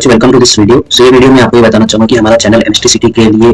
Guys, welcome to this video. ये video में आपको ये बताना चाहूंगा कि हमारा चैनल एमएसटीसीटी के लिए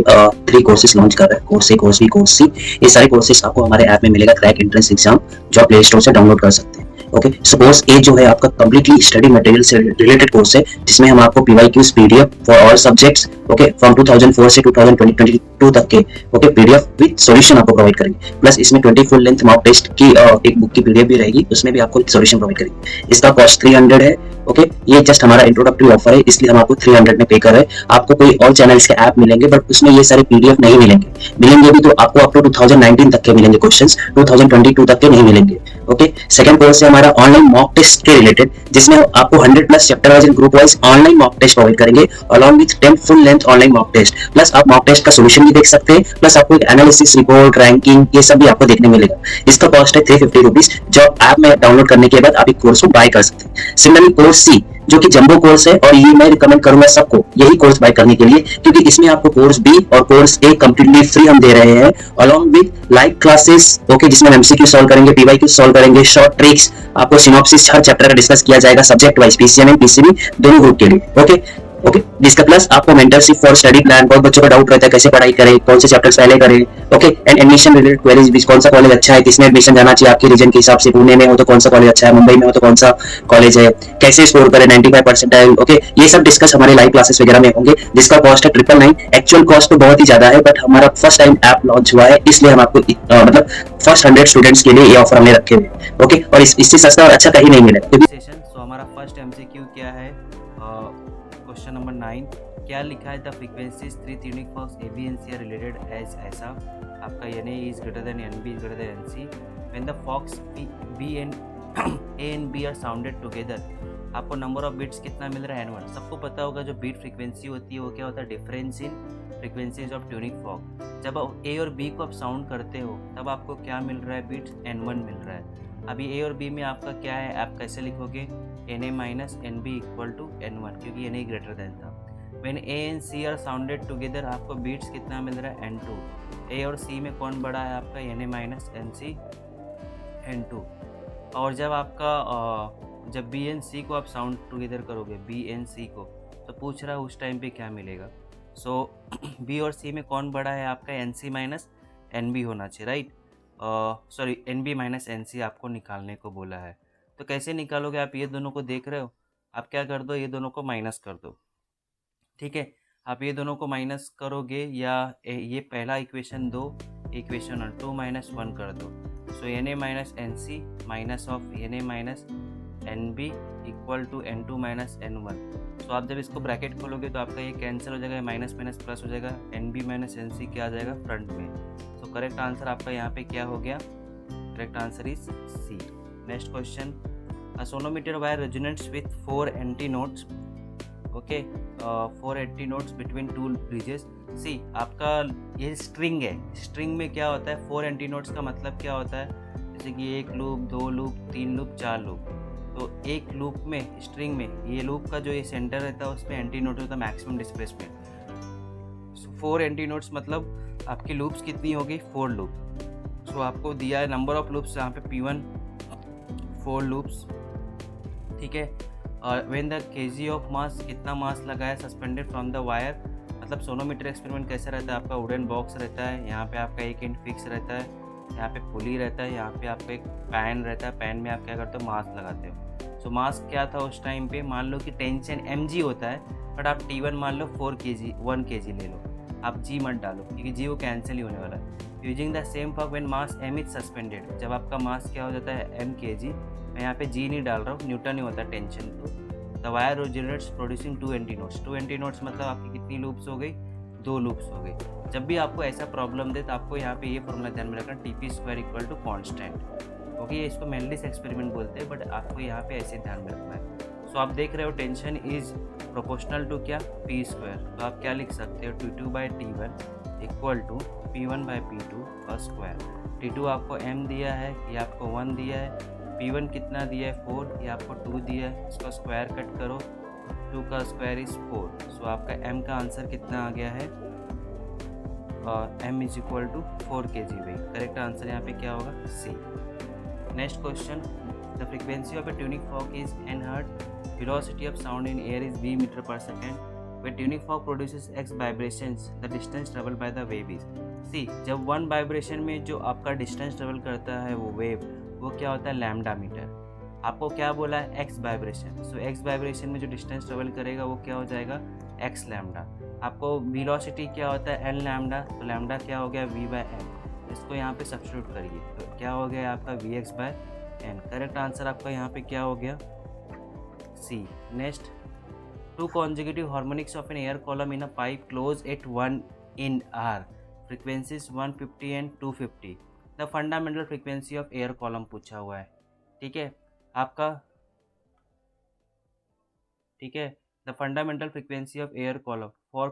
3 कोर्सेज लॉन्च कर रहा है। कोर्स ए, कोर्स बी, कोर्स सी। ये सारे कोर्सेज आपको हमारे ऐप में मिलेगा, क्रैक एंट्रेंस एग्जाम, जो आप प्ले स्टोर से डाउनलोड कर सकते हैं। ओके, सो कोर्स ए जो है आपका कंप्लीटली स्टडी मटेरियल से रिलेटेड कोर्स है, जिसमें हम आपको PYQs PDF for all subjects, okay, from 2004 से 2022 तक के, ओके, पीडीएफ विद सॉल्यूशन आपको प्रोवाइड करेंगे। प्लस इसमें 20 फुल लेंथ मॉक टेस्ट की एक बुक की पीडीएफ भी रहेगी, उसमें भी आपको सॉल्यूशन प्रोवाइड करेंगे। इसका कॉस्ट 300 है। ओके, ये जस्ट हमारा इंट्रोडक्टरी ऑफर है, इसलिए हम आपको 300 में पे कर रहे हैं। आपको कोई और चैनल्स के ऐप मिलेंगे, बट उसमें ये सारे पीडीएफ नहीं मिलेंगे भी तो आपको अप टू 2019 तक के मिलेंगे क्वेश्चंस, 2022 तक के नहीं मिलेंगे। ओके, सेकंड कोर्स है हमारा ऑनलाइन मॉक टेस्ट के रिलेटेड, जिसमें आपको 100+ chapter wise and group wise online mock test provide करेंगे, along with 10 full length online mock test. Plus आप मॉक टेस्ट का सॉल्यूशन भी देख सकते हैं, प्लस आपको एक एनालिसिस रिपोर्ट, रैंकिंग, ये सब भी आपको देखने मिलेगा। इसका कॉस्ट है 350 रुपीज, जो ऐप में डाउनलोड करने के बाद आप एक कोर्स को बाय कर सकते हैं। सिमिलरली कोर्स सी, जो कि जंबो कोर्स है, और ये मैं रिकमेंड करूंगा सबको यही कोर्स बाय करने के लिए, क्योंकि इसमें आपको कोर्स बी और कोर्स ए कंप्लीटली फ्री हम दे रहे हैं, along with live classes, okay, जिसमें हम एमसीक्यू सॉल्व करेंगे, पीवाईक्यू सॉल्व करेंगे, शॉर्ट ट्रिक्स, आपको सिनॉप्सिस हर चैप्टर का डिस्कस किया जाएगा subject wise, PCM and PCB दोनों ग्रुप के लिए। ओके, जिसका प्लस आपको मेंटरशिप फॉर स्टडी प्लान, बहुत बच्चों का डाउट रहता है कैसे पढ़ाई करें, कौन से चैप्टर्स पहले करें, okay, and admission related queries भी, कौन सा कॉलेज अच्छा है, किसमें एडमिशन जाना चाहिए आपके रीजन के हिसाब से, पुणे में हो तो कौन सा कॉलेज अच्छा है, मुंबई में हो तो कौन सा कॉलेज है, कैसे स्कोर करें 95%, ओके, ये सब डिस्कस हमारे लाइव क्लासेस वगैरह में होंगे, जिसका कॉस्ट है 999। एक्चुअल कॉस्ट तो बहुत ही ज्यादा है, बट हमारा फर्स्ट टाइम ऐप लॉन्च हुआ है, इसलिए हम आपको मतलब फर्स्ट 100 स्टूडेंट्स के लिए ये ऑफर हमने रखे हुए। ओके, और इससे सस्ता और अच्छा कहीं नहीं मिलेगा। तो हमारा फर्स्ट एमसीक्यू क्या है, क्वेश्चन नंबर 9, क्या लिखा है, the frequencies 3 tuning forks A B and C are related as ऐसा। आपका N A is greater than N B is greater than N C when the forks B and A and B are sounded together. आपको number of beats कितना मिल रहा है, N1। सबको पता होगा जो बीट फ्रीक्वेंसी होती है वो क्या होता है, difference in frequencies of tuning fork. जब आप ए और बी को आप साउंड करते हो तब आपको क्या मिल रहा है, बीट्स N1 मिल रहा है। अभी ए और बी में आपका क्या है, आप कैसे लिखोगे, N A minus N B equal to N1, क्योंकि एन ए ग्रेटर देन था। When A and C are sounded together, आपको बीट्स कितना मिल रहा है, N2। ए और सी में कौन बड़ा है आपका, N A minus N C N2। और जब आपका जब बी एन सी को आप साउंड टुगेदर करोगे, बी एन सी को, तो पूछ रहा है उस टाइम पे क्या मिलेगा। सो बी और सी में कौन बड़ा है आपका, N C minus N B होना चाहिए, right. Sorry, N B minus N C आपको निकालने को बोला है। तो कैसे निकालोगे, आप ये दोनों को देख रहे हो, आप क्या कर दो, ये दोनों को माइनस कर दो, ठीक है। आप ये दोनों को माइनस करोगे, या ये पहला इक्वेशन दो, इक्वेशन 2 माइनस 1 कर दो। So N A minus N C minus of N A minus N B equal to N2 minus N1। So आप जब इसको ब्रैकेट खोलोगे तो आपका ये कैंसिल हो जाएगा, माइनस माइनस प्लस हो जाएगा, N B minus N C क्या आ जाएगा, फ्रंट में। सो करेक्ट आंसर आपका यहाँ पे क्या हो गया, correct answer is C. Next question, a sonometer wire resonates with 4 antinodes, okay, 4 antinodes between 2 bridges. See, आपका ये स्ट्रिंग है, स्ट्रिंग में क्या होता है, 4 एंटी नोट्स का मतलब क्या होता है, जैसे कि 1 लूप, 2 लूप, 3 लूप, 4 लूप। तो एक लूप में, स्ट्रिंग में, ये लूप का जो ये सेंटर रहता है उसमें एंटी नोट होता है मैक्सिमम डिस्प्लेसमेंट। सो 4 एंटी नोट्स मतलब आपकी लूप्स कितनी होगी, 4 लूप। सो आपको दिया है नंबर ऑफ लूप्स, यहाँ पे P1 4 लूप्स, ठीक है। और when the KG of mass, कितना मास लगा है सस्पेंडेड फ्रॉम द वायर। मतलब सोनोमीटर एक्सपेरिमेंट कैसे रहता है, आपका वुडन बॉक्स रहता है, यहाँ पे आपका एक एंड फिक्स रहता है, यहाँ पे पुली रहता है, यहाँ पे आपका एक पैन रहता है, पैन में आप क्या करते हो, मास लगाते हो। सो मास क्या था उस टाइम पे, मान लो कि टेंशन mg होता है, बट आप T1 मान लो 4 kg 1 kg ले लो, आप g मत डालो क्योंकि g वो कैंसिल ही होने वाला है। Using the same fork when mass m is suspended, जब आपका मास क्या हो जाता है, m kg, मैं यहाँ पे g नहीं डाल रहा हूँ, न्यूटन ही होता है टेंशन। तो the wire originates producing 2 anti notes. 2 anti notes मतलब आपकी कितनी लूप्स हो गई, 2 लूप्स हो गई। जब भी आपको ऐसा प्रॉब्लम दे तो आपको यहाँ पे ये फॉर्मूला ध्यान में रखना, TP² equal to constant. Okay, ये इसको मेल्डिस एक्सपेरिमेंट बोलते हैं, बट आपको यहाँ पे ऐसे ध्यान में रखना है। सो आप देख रहे हो टेंशन इज प्रोपोर्शनल टू क्या, P²। तो आप क्या लिख सकते हो, T2/T1 इक्वल टू P1/P2 का स्क्वायर। T2 आपको m दिया है, ये आपको 1 दिया है, P1 कितना दिया है, 4, ये आपको 2 दिया है, इसका स्क्वायर कट करो, 2 का स्क्वायर इज 4। सो आपका m का आंसर कितना आ गया है, m is equal to 4 kg weight. Correct answer यहाँ पे क्या होगा, C। Next question, the frequency of a tuning fork is N hertz velocity of sound in air is v meter per second. When tuning fork produces x vibrations, the distance traveled by the wave is. See, जब one vibration में जो आपका distance travel करता है वो wave, वो क्या होता है लैम्डा मीटर. आपको क्या बोला है एक्स वाइब्रेशन. सो एक्स वाइब्रेशन में जो डिस्टेंस ट्रेवल करेगा वो क्या हो जाएगा एक्स लैम्डा. आपको वेलोसिटी क्या होता है एन लैम्डा, तो लैम्डा क्या हो गया वी बाय एन. इसको यहाँ पे सब्स्टिट्यूट करिए तो क्या हो गया आपका V X by N. Correct answer आपका यहाँ पे क्या हो गया C. Next, two consecutive harmonics of an air column in a pipe close at 1 in are frequencies 150 and 250. The fundamental frequency of air column पूछा हुआ है. ठीक है आपका, ठीक है. The fundamental frequency of air column for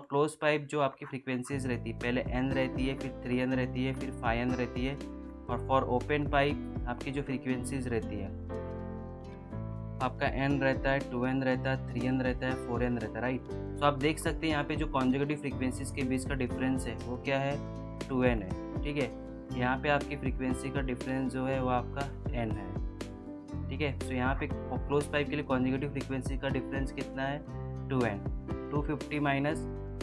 close pipe जो आपकी फ्रिक्वेंसीज रहती है, पहले n रहती है, फिर 3n रहती है, फिर 5n रहती है. और फॉर ओपन पाइप आपकी जो फ्रिक्वेंसीज रहती है आपका n रहता है, 2n रहता है, 3n रहता है, 4n रहता है, राइट. तो आप देख सकते हैं यहाँ पे जो कॉन्जुगेटिव फ्रिक्वेंसीज के बीच का डिफरेंस है वो क्या है 2n है. ठीक है, यहाँ पे आपकी फ्रीक्वेंसी का डिफरेंस जो है वो आपका n है. ठीक है, तो यहाँ पे क्लोज पाइप के लिए कॉन्जुगेटिव फ्रीक्वेंसी का डिफरेंस कितना है 2n. 250 माइनस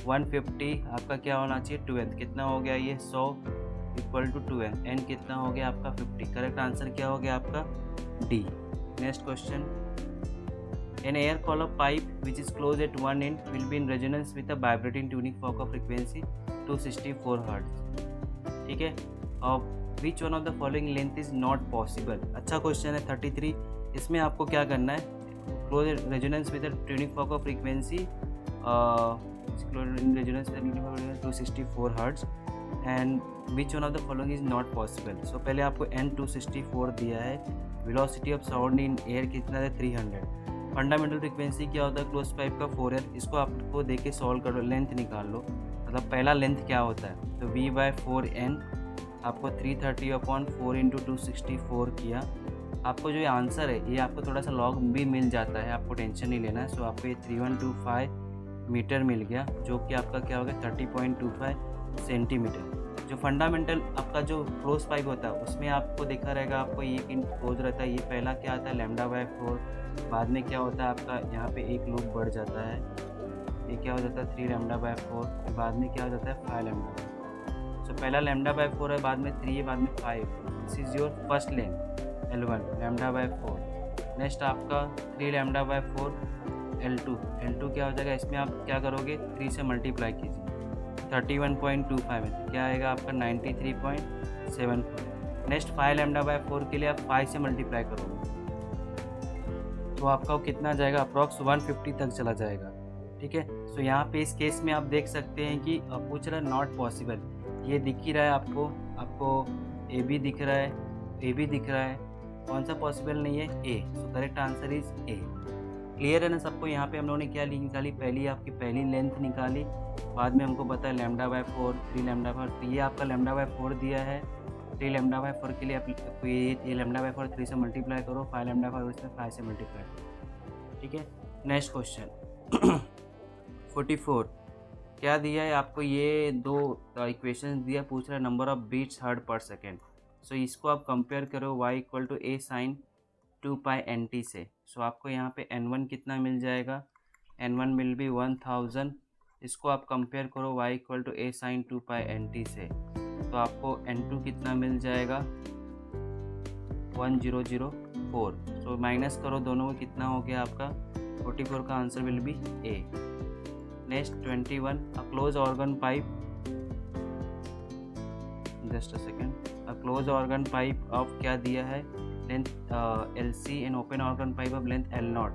150 आपका क्या होना चाहिए 2n. कितना हो गया ये 100 इक्वल टू 2n. n कितना हो गया आपका 50. करेक्ट आंसर क्या हो गया आपका D. Next question, an air column pipe which is closed at one end will be in resonance with a vibrating tuning fork of frequency 264 Hz. ठीक है, और which one of the following length is not possible. अच्छा question है 33. इसमें आपको क्या करना है, closed resonance with a tuning fork of frequency in resonance with a tuning fork of 264 Hz and which one of the following is not possible. So पहले आपको n 264 दिया है, velocity of sound in air कितना है 300. Fundamental frequency क्या होता है close pipe का 4n. इसको आपको देख के सॉल्व करो, लेंथ निकाल लो. मतलब पहला लेंथ क्या होता है तो v बाय 4n आपको 330/4 इंटू 264 किया. आपको जो ये आंसर है ये आपको थोड़ा सा लॉग भी मिल जाता है, आपको टेंशन नहीं लेना है. सो आपको ये 3125 मीटर मिल गया जो कि आपका क्या हो गया 30.25 सेंटीमीटर. जो फंडामेंटल आपका जो क्लोज पाइप होता है उसमें आपको देखा रहेगा, आपको ये इन क्लोज रहता है. ये पहला क्या आता है लैम्डा बाय 4, बाद में क्या होता है आपका यहाँ पे एक लूप बढ़ जाता है, ये क्या हो जाता है 3 लैम्डा बाय 4, फिर बाद में क्या हो जाता है 5 लैम्डा. सो पहला लैम्डा बाय 4 है, बाद में 3 है, बाद में 5. This is your first length L1 lambda by 4. Next आपका 3 लैम्डा बाय 4 L2 क्या हो जाएगा, इसमें आप क्या करोगे 3 से मल्टीप्लाई कीजिए 31.25 में क्या आएगा आपका 93.74. नेक्स्ट 5 लैम्डा बाय 4 के लिए आप 5 से मल्टीप्लाई करोगे तो आपका कितना जाएगा अप्रॉक्स 150 तक चला जाएगा. ठीक है, सो यहाँ पे इस केस में आप देख सकते हैं कि पूछ रहा है नॉट पॉसिबल. ये दिख ही रहा है आपको ए बी दिख रहा है, ए बी दिख रहा है, कौन सा पॉसिबल नहीं है A. So correct answer is A. Clear है ना सबको. यहाँ पे हम लोगों ने क्या निकाली, पहली आपकी पहली लेंथ निकाली, बाद में हमको पता है लैम्डा बाय 4 3 लैम्डा बाय 4. ये आपका लैम्डा बाय 4 दिया है, 3 लैम्डा बाय 4 के लिए आप ये लैम्डा बाय 4 3 से मल्टीप्लाई करो, 5 लैम्डा बाय 4 से 5 से मल्टीप्लाई करो. ठीक है, नेक्स्ट क्वेश्चन 44. क्या दिया है आपको, ये दो इक्वेशंस दिया, पूछ रहा है number of beats heard per second. So इसको आप कंपेयर करो y equal to a sine 2π/nt से. सो आपको यहाँ पे n1 कितना मिल जाएगा, n1 विल बी 1000. इसको आप कंपेयर करो y equal to a sine 2π/nt से, तो आपको n2 कितना मिल जाएगा 1004. सो माइनस करो दोनों को, कितना हो गया आपका 44 का answer will be a. Next 21. A close organ pipe, just a second, a close organ pipe of क्या दिया है length LC and open organ pipe of length L0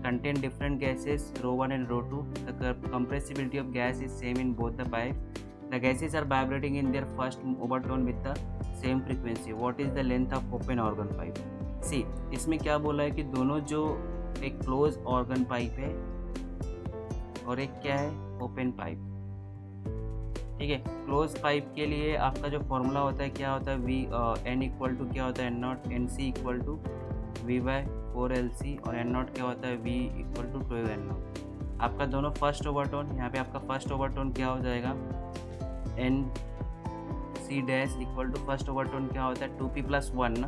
contain different gases ρ1 and ρ2. The compressibility of gas is same in both the pipes. The gases are vibrating in their first overtone with the same frequency. What is the length of open organ pipe? See, इसमें क्या बोला है कि दोनों जो एक close organ pipe है और एक क्या है ओपन पाइप. ठीक है, क्लोज पाइप के लिए आपका जो फॉर्मूला होता है क्या होता है n इक्वल टू क्या होता है n0, nc equal to v by 4LC और n0 क्या होता है v इक्वल टू 12n0. आपका दोनों फर्स्ट ओवरटोन, यहाँ पे आपका फर्स्ट ओवरटोन क्या हो जाएगा nc dash equal to first overtone क्या होता है 2p + 1 ना,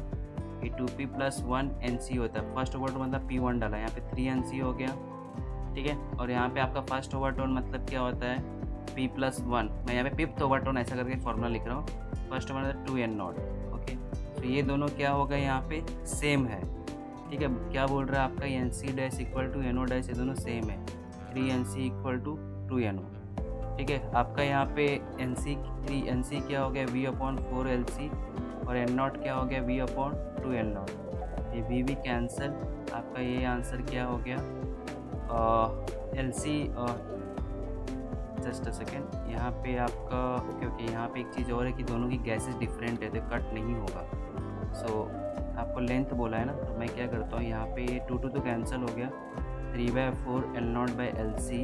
ये 2p+1 NC होता है। फर्स्ट ओवरटोन मतलब P1 डाला, यहाँ पे 3NC हो गया, ठीक है। और यहाँ पे आपका फर्स्ट ओवरटोन मतलब क्या होता है, P+1, मैं यहाँ पे फिफ्थ ओवरटोन ऐसा करके फॉर्मूला लिख रहा हूँ। फर्स्ट ओवर मतलब 2n0, ओके। तो ये दोनों क्या हो गए, यहाँ पे सेम है, ठीक है। क्या बोल रहा है आपका, NC dash equal to NO dash, ये दोनों सेम है, 3NC इक्वल टू 2NO, ठीक है। आपका यहाँ पे NC क्या हो गया, V/4LC, और N0 क्या हो गया, V/2N0। ये V कैंसिल, आपका ये आंसर क्या हो गया, LC, जस्ट अ सेकेंड, यहाँ पे आपका ओके, यहाँ पे एक चीज़ और है कि दोनों की गैसेस डिफरेंट है तो कट नहीं होगा। सो आपको लेंथ बोला है ना, तो मैं क्या करता हूँ, यहाँ पे 2 तो कैंसिल हो गया, 3/4 L0/LC,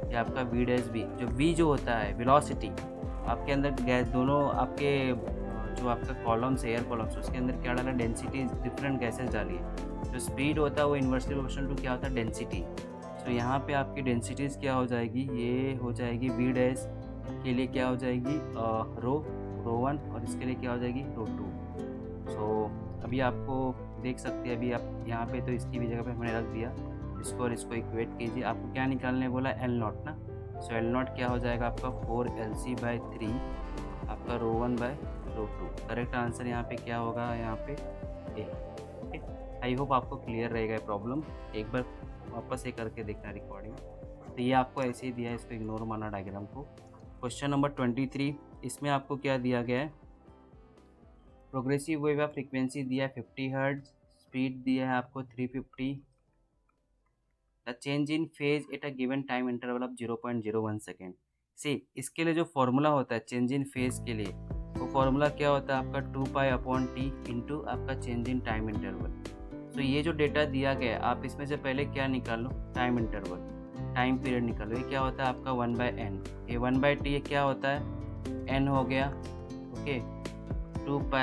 ये आपका V डैश B, जो V जो होता है वेलोसिटी, आपके अंदर गैस दोनों आपके जो आपका कॉलम्स है, एयर कॉलम्स, उसके अंदर क्या डाला, डेंसिटी, डिफरेंट गैसेस डाली है। जो स्पीड होता है वो इन्वर्सली प्रोपोर्शनल टू क्या होता है, डेंसिटी। तो यहाँ पे आपकी डेंसिटीज़ क्या हो जाएगी, ये हो जाएगी V डैश के लिए क्या हो जाएगी, रो 1, और इसके लिए क्या हो जाएगी, रो 2। सो अभी आपको देख सकते हैं, अभी आप यहाँ पे तो इसकी भी जगह पे मैंने रख दिया इसको, और इसको इक्वेट कीजिए। आपको क्या निकालने बोला, L0 ना। सो L0 क्या हो जाएगा आपका 4LC/3, आपका रो 1/रो 2। करेक्ट आंसर यहाँ पे क्या होगा, यहाँ पे ए, ओके। आई होप आपको क्लियर रहेगा प्रॉब्लम, एक बार वापस से करके देखना रिकॉर्डिंग। तो ये आपको ऐसे ही दिया है, इसको इग्नोर माना डायग्राम को। क्वेश्चन नंबर 23, इसमें आपको क्या दिया गया है, प्रोग्रेसिव वेव ऑफ फ्रीक्वेंसी दिया है 50 हर्ट्ज, स्पीड दिया है आपको 350, the change in phase at a given time interval of 0.01 second. See, इसके लिए जो फॉर्मूला होता है चेंज इन फेज के लिए, वो फॉर्मूला क्या होता है आपका 2π/T इंटू आपका चेंज इन टाइम इंटरवल। तो ये जो डेटा दिया गया है, आप इसमें से पहले क्या निकाल लो, टाइम इंटरवल, टाइम पीरियड निकालो। ये क्या होता है आपका 1/n, ये 1/T ये क्या होता है, n हो गया, ओके। 2π,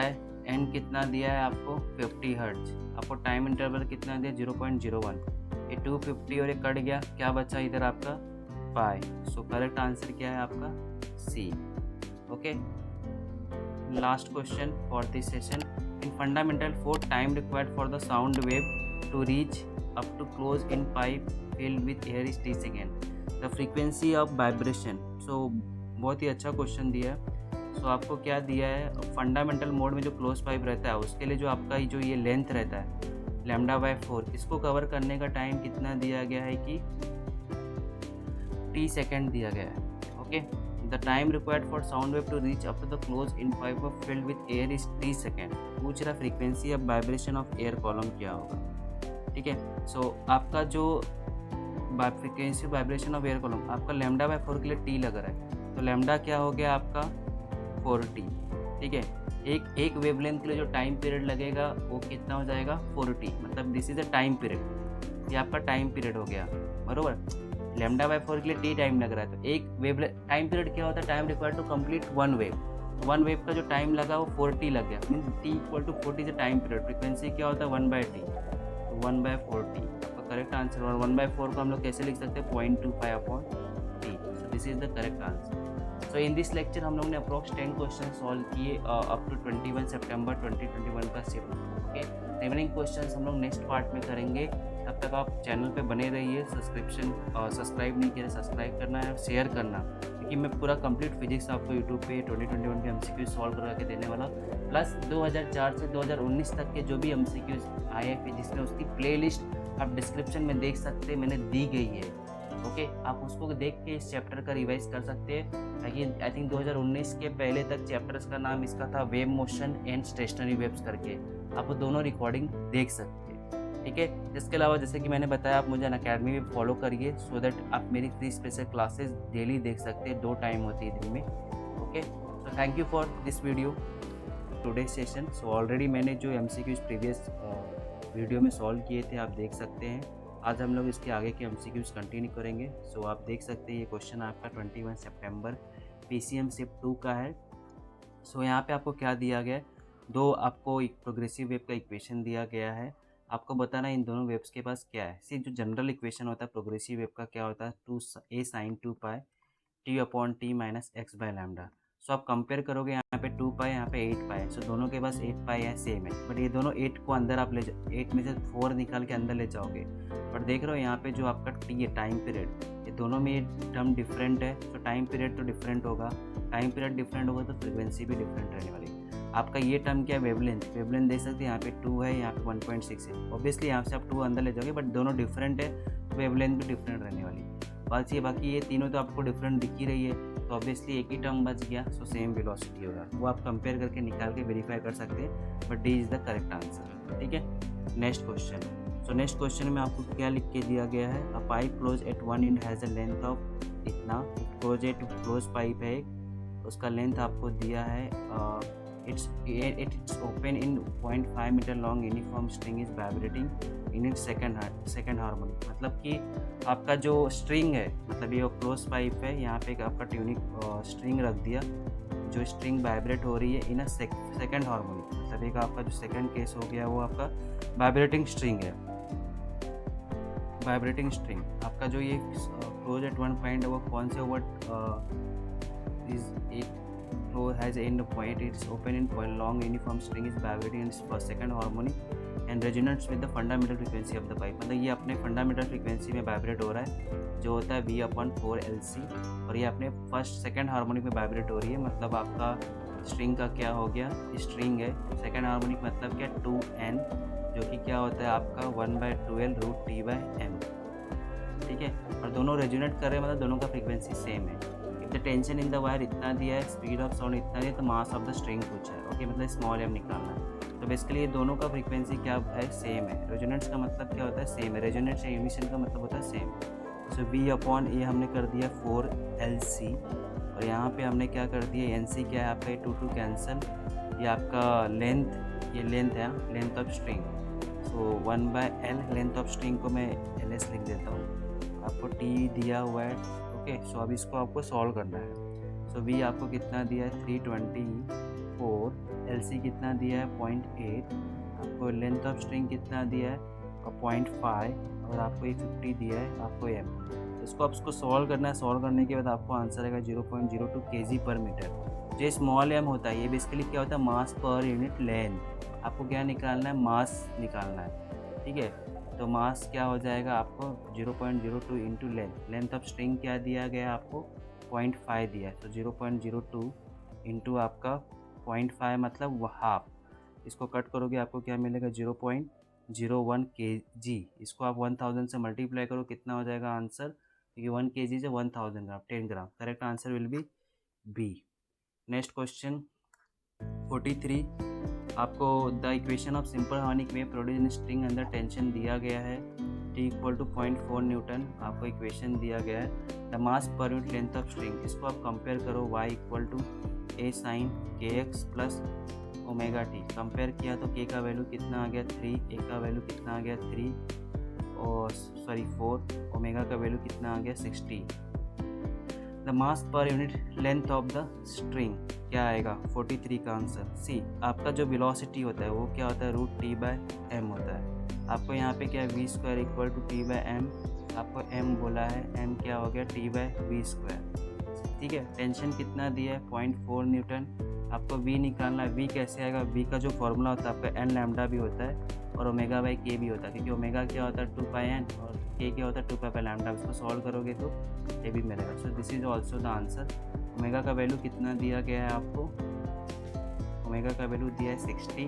n कितना दिया है आपको 50 हर्ट्ज, आपको टाइम इंटरवल कितना दिया 0.01, ये 250 और ये कट गया, क्या बचा इधर आपका पाई। सो करेक्ट आंसर क्या है आपका C, okay. Last question for this session, in fundamental 4 time required for the sound wave to reach up to close in pipe filled with air is t second, the frequency of vibration। सो बहुत ही अच्छा question दिया है। सो आपको क्या दिया है, fundamental mode में जो क्लोज पाइप रहता है उसके लिए जो आपका जो ये लेंथ रहता है λ/4, इसको कवर करने का टाइम कितना दिया गया है कि t सेकेंड दिया गया है, okay. The time required for sound wave to reach up to the close in pipe of filled with air is t second. पूछ रहा frequency of vibration of air column क्या होगा, ठीक है। सो आपका जो frequency vibration of air column आपका λ/4 के लिए t लग रहा है, तो लैम्डा क्या हो गया आपका 4t, ठीक है। एक वेवलेंथ के लिए जो टाइम पीरियड लगेगा वो कितना हो जाएगा 4t, मतलब this is a time period, ये आपका टाइम पीरियड हो गया, बरोबर। λ/4 के लिए t टाइम लग रहा है, तो एक वेव टाइम पीरियड क्या होता है, time required to complete one wave का जो टाइम लगा वो 4t लग गया, means t equal to 40 is time period. Frequency क्या होता है 1/t, तो 1/4t आपका करेक्ट आंसर। और 1/4 को हम लोग कैसे लिख सकते हैं, 0.25/t। So this is the correct answer. So in this lecture हम लोग ने अप्रॉक्स 10 क्वेश्चन सॉल्व किए अप टू 21 सितंबर 2021 का शिफ्ट, ओके। रिमेनिंग क्वेश्चंस हम लोग नेक्स्ट पार्ट में करेंगे, तब तक आप चैनल पे बने रहिए। सब्सक्राइब नहीं किया, सब्सक्राइब करना है, शेयर करना, क्योंकि मैं पूरा कंप्लीट फिजिक्स आपको यूट्यूब पे 2021 के MCQ सॉल्व करवा के देने वाला, प्लस 2004 से 2019 तक के जो भी MCQs आए हैं फिजिक्स में उसकी प्लेलिस्ट आप डिस्क्रिप्शन में देख सकते हैं, मैंने दी गई है, ओके। आप उसको देख के इस चैप्टर का रिवाइज कर सकते हैं। आई थिंक 2019 के पहले तक चैप्टर्स का नाम इसका था wave motion and stationery waves करके, आप वो दोनों रिकॉर्डिंग देख सकते हैं, ठीक है। इसके अलावा जैसे कि मैंने बताया, आप मुझे अनअकैडमी में फॉलो करिए, सो दैट आप मेरी फ्री स्पेशल क्लासेस डेली देख सकते हैं, 2 टाइम होती है दिन में, okay. So thank you for this video today session. So already मैंने जो MCQs प्रीवियस वीडियो में सॉल्व किए थे आप देख सकते हैं। आज हम लोग इसके आगे के MCQs कंटिन्यू करेंगे। सो आप देख सकते हैं ये क्वेश्चन आपका 21 सितंबर PCM शिफ्ट 2 का है। सो यहाँ पे आपको क्या दिया गया है, 2 आपको एक प्रोग्रेसिव वेव का इक्वेशन दिया गया है, आपको बताना इन दोनों वेव्स के पास क्या है। सिर्फ जो जनरल इक्वेशन होता है प्रोग्रेसिव वेव का क्या होता है, 2a sin 2π t/t - x/λ। सो आप कंपेयर करोगे, यहाँ पे 2 पाई, यहाँ पे 8 पाई है, सो दोनों के पास 8 पाई है, सेम है, बट ये दोनों 8 को अंदर आप 8 में से 4 निकाल के अंदर ले जाओगे, बट देख रहे हो यहाँ पे जो आपका टी है, टाइम पीरियड, ये दोनों में ये टर्म डिफरेंट है, तो टाइम पीरियड तो डिफरेंट होगा, टाइम पीरियड डिफरेंट होगा तो फ्रीक्वेंसी भी डिफरेंट रहने वाली है। आपका ये टर्म क्या है, वेवलेंथ, वेवलेंथ देख सकते हैं, यहाँ पे 2 है, यहाँ पे 1.6 है, ऑब्वियसली यहाँ से आप 2 अंदर ले जाओगे, बट दोनों डिफरेंट है तो वेवलेंथ भी डिफरेंट रहने वाली है। बाकी ये तीनों तो आपको डिफरेंट दिख ही रही है, तो ऑब्वियसली एक ही टर्म बच गया, सो सेम वेलोसिटी होगा, वो आप कंपेयर करके निकाल के वेरीफाई कर सकते हैं, but D is the correct answer. ठीक है, next question. So next question में आपको क्या लिख के दिया गया है, अ pipe close eight one end has a length of इतना, क्लोज पाइप है, उसका लेंथ आपको दिया है, it's open in 0.5 meter long uniform string is vibrating in its second harmonic। मतलब कि आपका जो स्ट्रिंग है, मतलब ये क्लोज पाइप है, यहाँ पे एक आपका ट्यूनिक स्ट्रिंग रख दिया, जो स्ट्रिंग वाइब्रेट हो रही है इन अ सेकंड हार्मोनिक, मतलब एक आपका जो सेकंड केस हो गया वो आपका वाइब्रेटिंग स्ट्रिंग है, वाइब्रेटिंग स्ट्रिंग। आपका जो ये क्लोज एट वन पॉइंट है वो कौन से word is flow has end point, it's open in point, long uniform string is vibrating in its second harmonic and resonates with the fundamental frequency of the pipe। मतलब ये अपने fundamental frequency में vibrate हो रहा है, जो होता है V/4LC, और ये अपने फर्स्ट सेकंड हार्मोनिक में वाइब्रेट हो रही है, मतलब आपका स्ट्रिंग का क्या हो गया, स्ट्रिंग है, सेकंड हार्मोनिक मतलब क्या 2N, जो कि क्या होता है आपका 1/12√T/M। ठीक है, और दोनों रेजोनेट कर रहे हैं, मतलब दोनों का फ्रीक्वेंसी सेम है। The tension in the wire इतना दिया है, स्पीड ऑफ साउंड इतना दिया, तो मास ऑफ द स्ट्रिंग पूछा है, ओके, मतलब स्मॉल एम निकालना है, तो बेसिकली ये दोनों का फ्रीक्वेंसी क्या है, सेम है। रेजोनेंस का मतलब क्या होता है, सेम है, रेजोनेंस या इमिशन का मतलब होता है सेम। सो V/A हमने कर दिया 4LC, और यहाँ पे हमने क्या कर दिया, NC क्या है आपका, 2 कैंसल, ये आपका लेंथ, ये लेंथ है, length of string, so 1/L length of string को मैं LS लिख देता हूँ, आपको T दिया हुआ है, ओके। सो अब इसको आपको सॉल्व करना है। सो V आपको कितना दिया है 324, LC कितना दिया है 0.8, आपको लेंथ ऑफ स्ट्रिंग कितना दिया है 0.5, और आपको ये 50 दिया है आपको M। इसको आप इसको सॉल्व करना है, सॉल्व करने के बाद आपको आंसर आएगा 0.02 kg/मीटर। जो स्मॉल m होता है ये बेसिकली क्या होता है, मास पर यूनिट लेंथ। आपको क्या निकालना है, मास निकालना है, ठीक है। तो मास क्या हो जाएगा आपको 0.02 इंटू लेंथ ऑफ स्ट्रिंग क्या दिया गया आपको 0.5 दिया है, तो 0.02 इंटू आपका 0.5 मतलब हाफ, इसको कट करोगे आपको क्या मिलेगा 0.01 kg। इसको आप 1000 से मल्टीप्लाई करो, कितना हो जाएगा आंसर, क्योंकि 1 kg से 1000 gram, 10 gram, correct answer will be B. Next question 43, आपको the equation of simple harmonic wave produce in string under tension दिया गया है, T = 0.4 न्यूटन आपको इक्वेशन दिया गया है। The mass per unit length of string, इसको आप कंपेयर करो, y = a sin kx plus omega T, compare किया तो k का वैल्यू कितना आ गया 3, a का वैल्यू कितना आ गया 3 और 4, ओमेगा का वैल्यू कितना आ गया 60। The mass per unit length of the string क्या आएगा 43 का आंसर सी। आपका जो वेलोसिटी होता है वो क्या होता है √T/m होता है। आपको यहाँ पे क्या v² = T/m, आपको m बोला है, m क्या हो गया T/v², ठीक है। टेंशन कितना दिया है 0.4 न्यूटन, आपको v निकालना है। v कैसे आएगा, v का जो फॉर्मूला होता है आपका n लैम्डा भी होता है और ω/k भी होता है, क्योंकि ओमेगा क्या होता है 2πn और k क्या होता है 2π/λ। इसको सॉल्व करोगे तो ये भी मिलेगा। So this is also the answer. Omega का वैल्यू कितना दिया गया है आपको, ओमेगा का वैल्यू दिया है 60,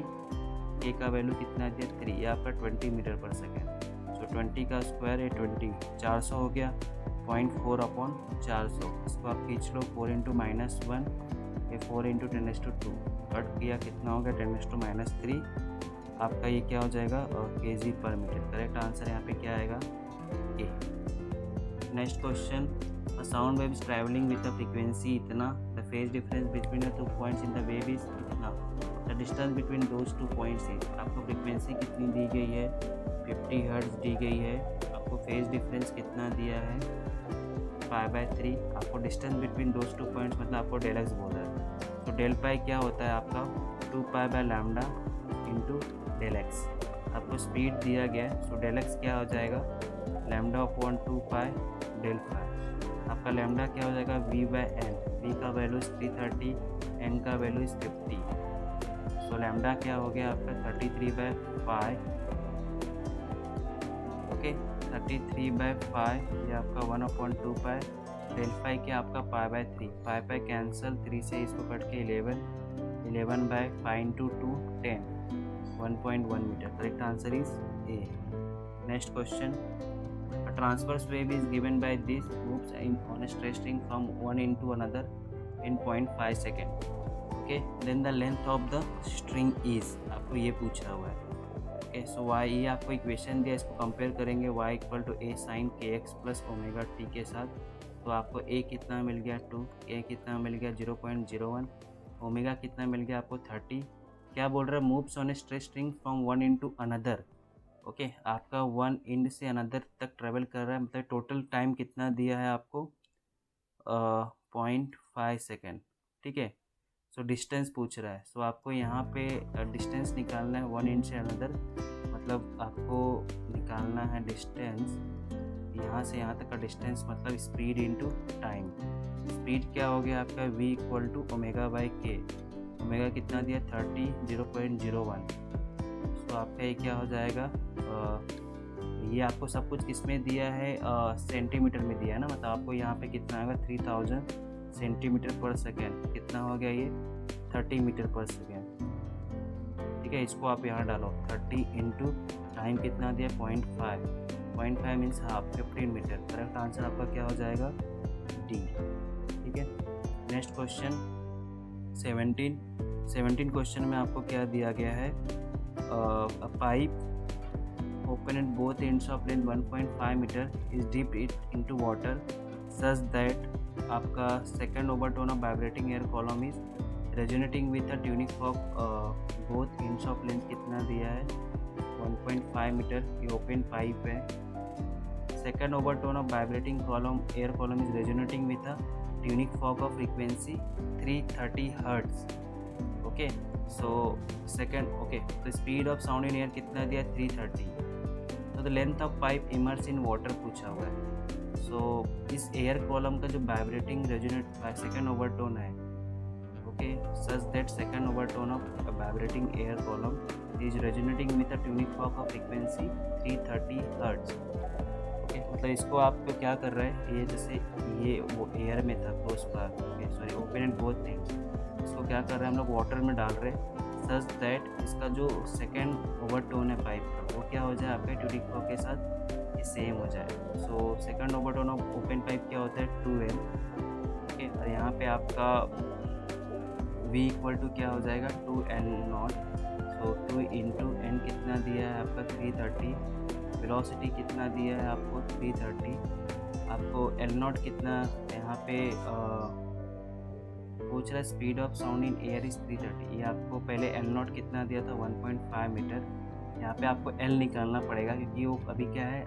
k का वैल्यू कितना दिया 3, ये आपका 20 मीटर पर सेकेंड। सो 20 का स्क्वायर है 20, 400 हो गया, 0.4/400, इसको आप खींच लो 4 × -1, ये 4 × 10⁻², कट किया कितना हो गया 10⁻³ आपका, ये क्या हो जाएगा kg/मीटर। करेक्ट आंसर यहाँ पे क्या आएगा A. Next question, a sound wave is travelling with the frequency इतना, the phase difference between the 2 points in the wave is इतना, the distance between those 2 points is. आपको फ्रीक्वेंसी कितनी दी गई है 50 हर्ट्ज दी गई है, आपको फेज डिफरेंस कितना दिया है π/3, आपको डिस्टेंस बिटवीन दोज 2 पॉइंट्स मतलब आपको ΔX बोल रहा है। तो ΔΠ क्या होता है आपका 2π/λ इंटू ΔX। आपको स्पीड दिया गया है, सो ΔX क्या हो जाएगा λ/2π Δϕ। आपका लैम्डा क्या हो जाएगा v/n, v का वैल्यू इज 330, n का वैल्यू इज 50। सो लैम्डा क्या हो गया आपका 33/5, ओके 33/5, ये आपका 1/2 पाई, डेल फाई क्या आपका पाई/3, पाई कैंसिल, 3 से इसको कट के 11/5 इंटू 2 10, 1.1 मीटर। Correct answer is A. Next question, a transverse wave is given by this moves on a straight string from one into another in 0.5 second, okay, then the length of the string is, आपको ये पूछा हुआ है, okay. सो y, ये आपको equation दिया, इसको compare करेंगे y equal to a sin kx plus omega t के साथ। तो आपको a कितना मिल गया 2, a कितना मिल गया 0.01, ओमेगा कितना मिल गया आपको 30। क्या बोल रहा है, moves on a straight string from one into another, okay आपका वन एंड से अनदर तक ट्रेवल कर रहा है, मतलब टोटल टाइम कितना दिया है आपको 0.5 सेकेंड, ठीक है। सो डिस्टेंस पूछ रहा है, सो आपको यहाँ पे डिस्टेंस निकालना है वन एंड से अनदर, मतलब आपको निकालना है डिस्टेंस यहाँ से यहाँ तक का डिस्टेंस, मतलब स्पीड इनटू टाइम। स्पीड क्या हो गया आपका v equal to omega by K, omega कितना दिया 30, 0.01। तो आपका ये क्या हो जाएगा, ये आपको सब कुछ किस में दिया है, सेंटीमीटर में दिया है ना, मतलब आपको यहाँ पे कितना आएगा 3000 सेंटीमीटर पर सेकेंड, कितना हो गया ये 30 मीटर पर सेकेंड, ठीक है। इसको आप यहाँ डालो 30 इंटू टाइम कितना दिया 0.5 means half, 15 metre. Correct answer आपका क्या हो जाएगा डी, ठीक है। नेक्स्ट क्वेश्चन 17 क्वेश्चन में आपको क्या दिया गया है, a pipe open at both ends of length 1.5 meter is dipped it into water such that आपका second overtone of vibrating air column is resonating with a tuning fork both ends of length कितना दिया है 1.5 metre, ये open pipe है। second overtone of vibrating column air column is resonating with a tuning fork of frequency 330 hertz, okay. So second, okay तो speed of sound in air कितना दिया 330। तो the length of pipe immersed in water पूछा हुआ है। So इस air column का जो vibrating resonate by second overtone है, okay, such that second overtone of vibrating air column is resonating with a tuning fork of frequency 330 hertz, okay. मतलब इसको आप क्या कर रहे हैं, ये जैसे ये वो एयर में था क्लोज पर, okay sorry open and both things, इसको क्या कर रहे हैं हम लोग वाटर में डाल रहे हैं सच दैट इसका जो सेकेंड ओवरटोन है पाइप का वो क्या हो जाए आपके ट्यूनिंग फॉर्क के साथ ये सेम हो जाए। So second overtone of open pipe क्या होता है 2L, ओके। और यहाँ पे आपका V इक्वल टू क्या हो जाएगा 2L0। सो 2 इंटू N कितना दिया है आपका 330, वेलोसिटी कितना दिया है आपको 330, आपको L0 कितना यहाँ पे पूछ रहा है, speed of sound in air is 330, ये आपको पहले L0 कितना दिया था 1.5 मीटर, यहाँ पे आपको L निकालना पड़ेगा क्योंकि वो अभी क्या है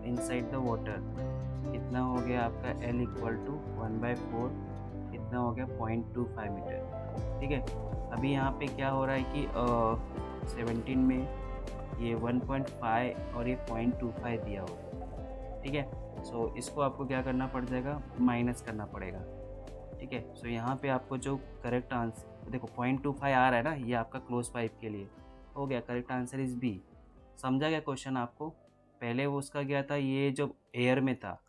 इनसाइड द वाटर, कितना हो गया आपका L इक्वल टू 1/4, कितना हो गया 0.25 मीटर, ठीक है। अभी यहाँ पे क्या हो रहा है कि 17 में ये 1.5 और ये 0.25 दिया होगा, ठीक है। सो इसको आपको क्या करना पड़ जाएगा, माइनस करना पड़ेगा, ठीक है। सो यहाँ पे आपको जो करेक्ट आंसर देखो 0.25 आ रहा है ना, ये आपका क्लोज पाइप के लिए हो गया, करेक्ट आंसर इज बी। समझा गया क्वेश्चन आपको। पहले वो उसका गया था ये जो एयर में था,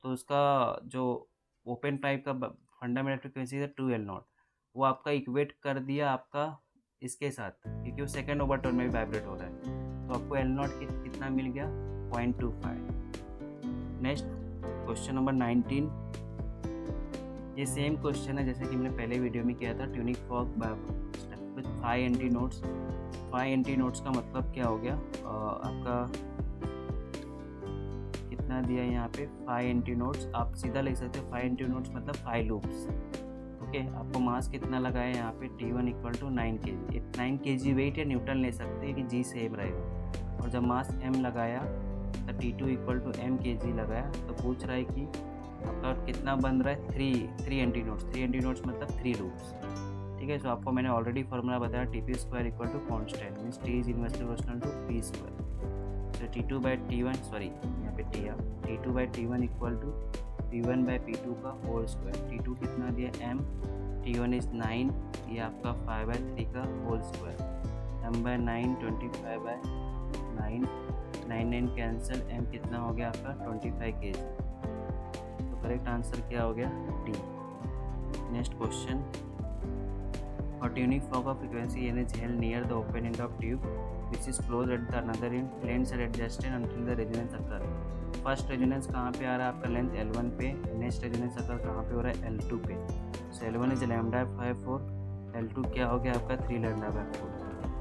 तो उसका जो ओपन पाइप का फंडामेंटल फ्रिक्वेंसी था 2L0, वो आपका इक्वेट कर दिया आपका इसके साथ, क्योंकि वो सेकेंड ओवरटोन में भी वाइब्रेट हो रहा है, तो आपको L0 कितना मिल गया 0.25। नेक्स्ट क्वेश्चन नंबर 19, ये सेम क्वेश्चन है जैसे कि मैंने पहले वीडियो में किया था, tuning fork with 5 anti notes. 5 anti notes का मतलब क्या हो गया, आपका कितना दिया है यहाँ पे 5 एंटी नोट्स, आप सीधा लिख सकते हो 5 एंटी नोट्स मतलब 5 लूप्स, ओके। आपको मास कितना लगाया यहाँ पे T1 equal to 9 kg, 9 kg weight या न्यूटन ले सकते हैं कि जी सेम रहेगा। और जब मास M लगाया तो T2 equal to M kg लगाया, तो पूछ रहा है कि आपका कितना बन रहा है 3 एंटी नोट्स। 3 एंटी नोट्स मतलब 3 लूप्स, ठीक है। सो आपको मैंने ऑलरेडी फार्मूला बताया TP² equal to constant means T is inversely proportional to P²। So T2/T1 sorry यहाँ पे T T2/T1 equal to P1 by P2 का होल स्क्वायर, T2 कितना दिया m, T1 इज़ 9, ये आपका 5/3 का whole square, m/9 25/9, 9 cancel, m कितना हो गया आपका 25 kg। तो करेक्ट आंसर क्या हो गया D। Next question, a tuning fork of frequency n is held near the open end of tube which is closed at the another end, lengths are adjusted until the resonance occur। First resonance कहाँ पे आ रहा है आपका length L1 पे, next resonance अगर कहाँ पे हो रहा है L2 पे। सो L1 इज λ/4, L2 क्या हो गया आपका 3 λ/4।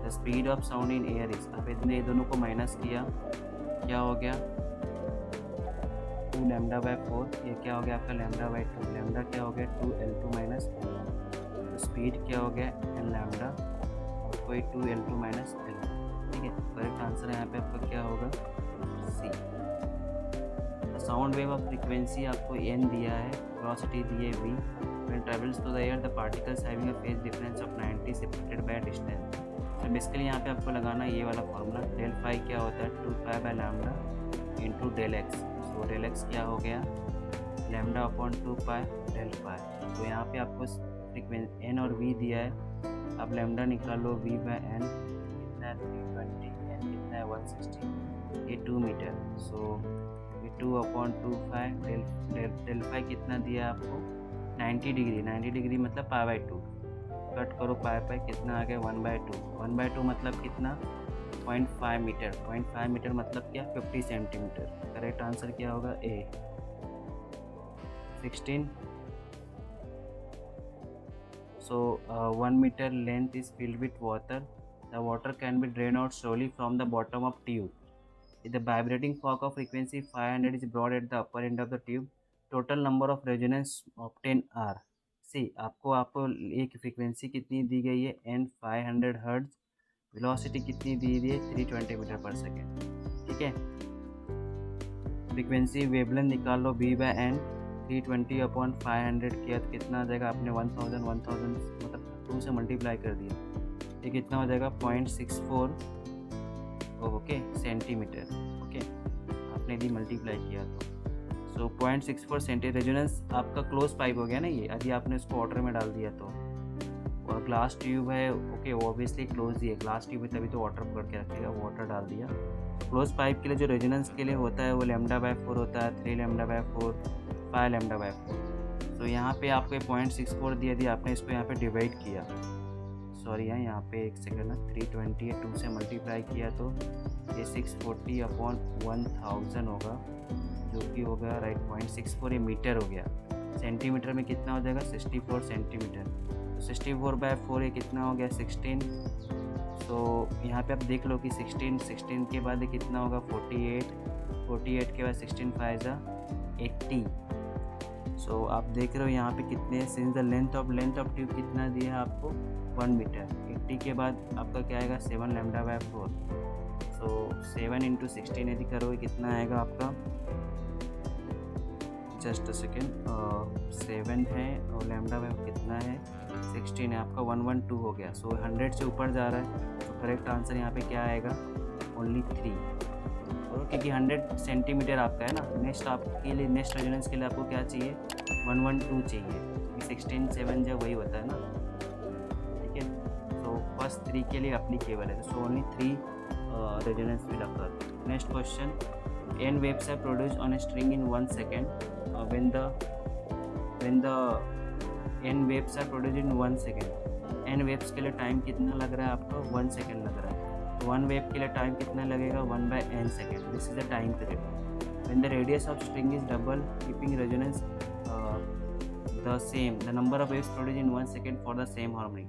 The speed of sound in air is, अब इतने दोनों को माइनस किया क्या हो गया 2 λ/4, ये क्या हो गया आपका λ/2, लैम्डा क्या हो गया 2 L2 माइनस, स्पीड क्या हो गया एन लैम्डा और कोई 2 L2 माइनस L। ठीक है, करेक्ट आंसर यहाँ पे आपका क्या होगा C. Sound wave of frequency आपको n दिया है, वेलोसिटी दी है v, when travels to the air the particles having a phase difference of 90 separated by distance. तो बेसिकली यहाँ पे आपको लगाना ये वाला फॉर्मूला, डेल फाई क्या होता है 2 pi by lambda into del X. So del X क्या हो गया lambda upon 2 pi del phi. तो यहाँ पे आपको फ्रीक्वेंसी n और v दिया है, आप लैम्डा निकालो v बाय n कितना है 320, n कितना है 160, ये 2 मीटर। सो ये 2 अपॉन 2 फाई डेल फाई कितना दिया है आपको 90 डिग्री, 90 डिग्री मतलब π/2, कट करो पाई कितना आ गया 1/2, 1/2 मतलब कितना 0.5 मीटर, 0.5 मीटर मतलब क्या 50 सेंटीमीटर। करेक्ट आंसर क्या होगा ए। 16 So 1 meter length is filled with water. The water can be drained out slowly from the bottom of tube. If the vibrating fork of frequency 500 is brought at the upper end of the tube, total number of resonance obtained are। See, आपको एक frequency कितनी दी गई है n 500 hertz, velocity कितनी दी है 320 metre per second. ठीक है, फ्रीक्वेंसी वेवलेंथ निकाल लो v बाय n, 320 अपॉन 500 किया तो कितना आ जाएगा, आपने 1000 मतलब 2 से मल्टीप्लाई कर दिया, ये कितना हो जाएगा 0.64 ओके सेंटीमीटर। ओके, आपने यदि मल्टीप्लाई किया तो सो 0.64 सेंटीमीटर। रेजोनेंस आपका क्लोज पाइप हो गया ना ये, यदि आपने उसको वाटर में डाल दिया तो, और ग्लास ट्यूब है ओके ऑब्वियसली क्लोज ही है, ग्लास ट्यूब है तभी तो वाटर पकड़ के रखेगा, वाटर डाल दिया। क्लोज पाइप के लिए जो रेजोनेंस के लिए होता है वो λ/4 होता है, 3 λ/4 5 λ/4। तो यहाँ पे आपको 0.64 दिया दिया, आपने इसको यहाँ पे डिवाइड किया, सॉरी यहाँ पे एक सेकेंड ना 320 2 से मल्टीप्लाई किया तो ये 640 अपॉन 1000 होगा, जो कि होगा राइट 0.64, ये मीटर हो गया। सेंटीमीटर में कितना हो जाएगा 64 सेंटीमीटर, तो 64/4 ये कितना हो गया 16। तो यहाँ पे आप देख लो कि 16 के बाद ये कितना होगा 48 के बाद 16 5 80। सो आप देख रहे हो यहाँ पे कितने, since the length of tube कितना दिया है आपको 1 मीटर, 80 के बाद आपका क्या आएगा 7 λ/4। सो 7 × 16 यदि करोगे कितना आएगा आपका, जस्ट अ सेकेंड 7 है और λ/4 कितना है 16 है, आपका 112 हो गया। सो 100 से ऊपर जा रहा है, तो करेक्ट आंसर यहाँ पे क्या आएगा ओनली 3, क्योंकि 100 सेंटीमीटर आपका है ना। नेक्स्ट आपके लिए नेक्स्ट रेजोनेंस के लिए आपको क्या चाहिए 112 चाहिए, क्योंकि 16 7 जो वही होता है ना। ठीक है, सो फर्स्ट 3 के लिए अप्लीकेबल है, so only 3 resonance will occur. Next question, n waves are produced on a string in 1 second when the n waves are produced in 1 second, n waves के लिए टाइम कितना लग रहा है आपको 1 सेकेंड लग रहा है, तो 1 वेव के लिए टाइम कितना लगेगा 1/n second, this is the time period. When the radius of string is double keeping resonance the same, the number of waves produced in 1 second for the same harmony.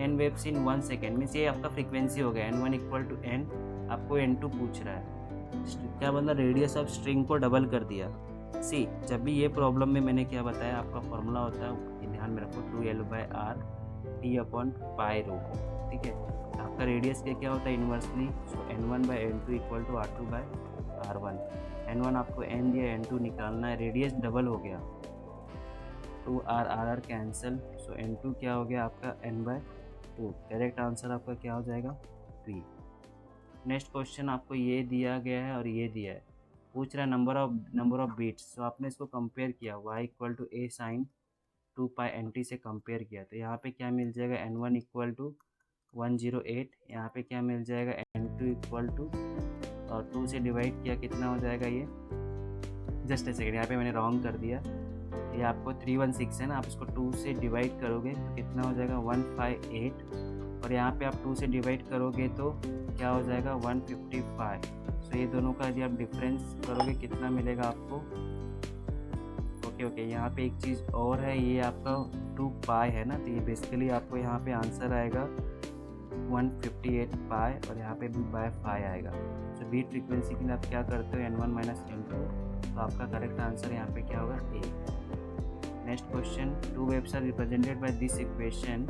n waves in 1 second means ये आपका frequency हो गया n1 = n, आपको n2 पूछ रहा है, क्या मतलब रेडियस ऑफ स्ट्रिंग को डबल कर दिया। सी, जब भी ये प्रॉब्लम में मैंने क्या बताया, आपका फॉर्मूला होता है, ये ध्यान में रखो 2L/R T/π/ρ। ठीक है, आपका रेडियस के क्या होता है इन्वर्सली, सो n1/n2 = R2/R1। n1 आपको n दिया, n2 निकालना है, रेडियस डबल हो गया 2R कैंसिल, सो n2 क्या हो गया आपका n/2। करेक्ट आंसर आपका क्या हो जाएगा B। नेक्स्ट क्वेश्चन आपको ये दिया गया है और ये दिया है, पूछ रहा है नंबर ऑफ बीट्स, तो आपने इसको कंपेयर किया y equal to a sine 2 pi nt से कंपेयर किया, तो यहाँ पे क्या मिल जाएगा n1 इक्वल टू 108, यहाँ पे क्या मिल जाएगा n2 इक्वल टू 2 से डिवाइड किया कितना हो जाएगा ये, जस्ट ए सेकेंड, यहाँ पे मैंने रॉन्ग कर दिया, ये आपको 316 है ना, आप इसको 2 से डिवाइड करोगे तो कितना हो जाएगा 158, और यहाँ पे आप 2 से डिवाइड करोगे तो क्या हो जाएगा 155। तो ये दोनों का यदि आप डिफरेंस करोगे कितना मिलेगा आपको। ओके, यहाँ पे एक चीज़ और है, ये आपका 2 पाई है ना, तो ये बेसिकली आपको यहाँ पे आंसर आएगा 158 पाई, और यहाँ पे भी बाय 5 आएगा। तो बीट फ्रीक्वेंसी के लिए आप क्या करते हो n1 माइनस n2, तो आपका करेक्ट आंसर यहाँ पे क्या होगा A। Next question, 2 waves are represented by this equation,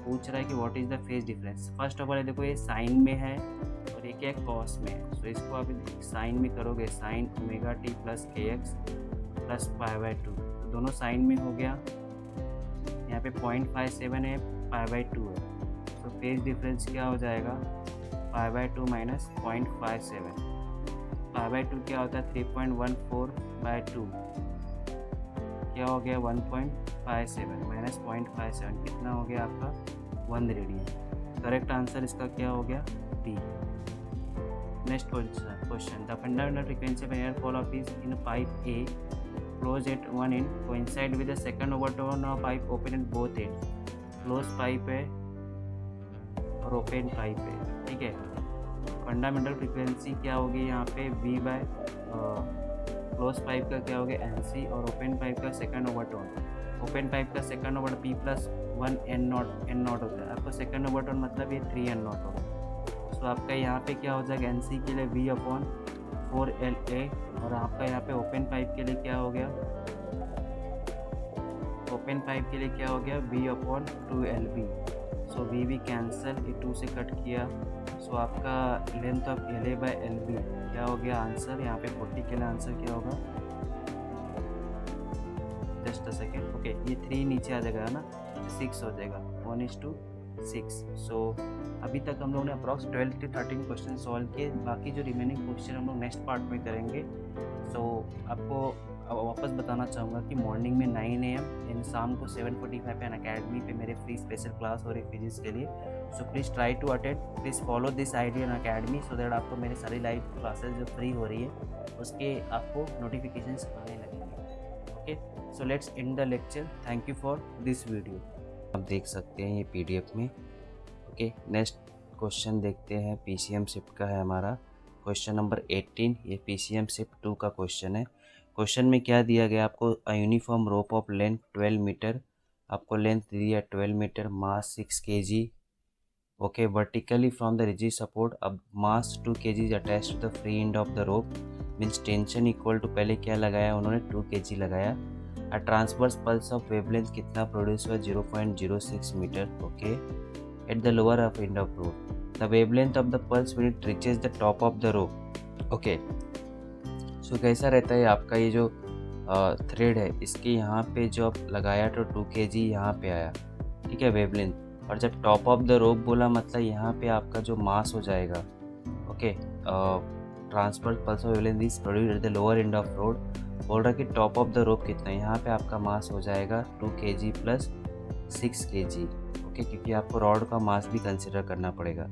पूछ रहा है कि what is the phase difference. First of all देखो ये साइन में है और ये क्या है कॉस में है, तो इसको आप साइन में करोगे साइन ओमेगा टी प्लस के एक्स प्लस पाई बाई 2, तो दोनों साइन में हो गया, यहाँ पे 0.57 है, पाई बाई 2 है, तो फेज डिफरेंस क्या हो जाएगा pi by 2 minus 0.57, pi by 2 क्या होता है 3.14 बाई 2, क्या हो गया 1.57 माइनस 0.57 कितना हो गया आपका 1 रेडियन। करेक्ट आंसर इसका क्या हो गया B। Next question, the fundamental frequency of air fall of is in pipe A close eight one and coincide with the second overturn of pipe open at both and, close pipe है और open pipe है, ठीक है। Fundamental frequency क्या होगी यहाँ पे V bye close pipe का क्या हो गया NC, और ओपन पाइप का सेकंड ओवरटर्न, ओपन पाइप का second over P plus 1 N not होता है, आपको सेकंड ओवरटर्न मतलब ये 3 N नॉट होगा। तो आपका यहाँ पे क्या हो जाएगा NC के लिए V अपॉन 4LA, और आपका यहाँ पे ओपन पाइप के लिए क्या हो गया, ओपन पाइप के लिए क्या हो गया V upon 2LB। So V cancel, ये 2 से कट किया, सो आपका length of LA by LB क्या हो गया आंसर, यहाँ पे 40 के लिए आंसर क्या होगा, जस्ट अ सेकेंड, ओके ये 3 नीचे आ जाएगा ना, 6 हो जाएगा 1:6। सो अभी तक हम लोगों ने अप्रॉक्स 12 से 13 क्वेश्चन सॉल्व किए, बाकी जो रिमेनिंग क्वेश्चन हम लोग नेक्स्ट पार्ट में करेंगे। सो आपको वापस बताना चाहूँगा कि मॉर्निंग में 9 AM एंड शाम को 7:45 पे अकेडमी पे मेरे फ्री स्पेशल क्लास हो रही फिजिक्स के लिए। So please try to attend, please follow this idea in academy, so that आपको मेरी सारी लाइव क्लासेस जो फ्री हो रही है उसके आपको नोटिफिकेशंस आने लगेंगे। Okay, so let's end the lecture, thank you for this video. आप देख सकते हैं ये PDF में। ओके, नेक्स्ट क्वेश्चन देखते हैं, PCM शिफ्ट का है हमारा क्वेश्चन नंबर 18, ये PCM शिफ्ट 2 का क्वेश्चन है। क्वेश्चन में क्या दिया गया आपको, a uniform rope of length 12 metre, आपको लेंथ दिया 12 metre, mass 6 kg, okay, vertically from the rigid support, अब mass 2 kg attach to the free end of the rope, means tension equal to पहले क्या लगाया उन्होंने 2 kg लगाया, a transverse pulse of wavelength कितना produce हुआ 0.06 metre, okay, at the lower of end of rope, the wavelength of the pulse when it reaches the top of the rope. Okay, so कैसा रहता है आपका ये जो thread है, इसके यहाँ पे जो आप लगाया तो 2 kg यहाँ पे आया, ठीक है वेवलेंथ, और जब टॉप ऑफ द रोप बोला मतलब यहाँ पे आपका जो मास हो जाएगा, okay, transverse pulse of wavelength is produced at the lower end of road, बोल रहा है कि टॉप ऑफ द रोप कितना है, यहाँ पे आपका मास हो जाएगा 2 kg प्लस 6 kg, ओके, क्योंकि आपको रॉड का मास भी कंसिडर करना पड़ेगा।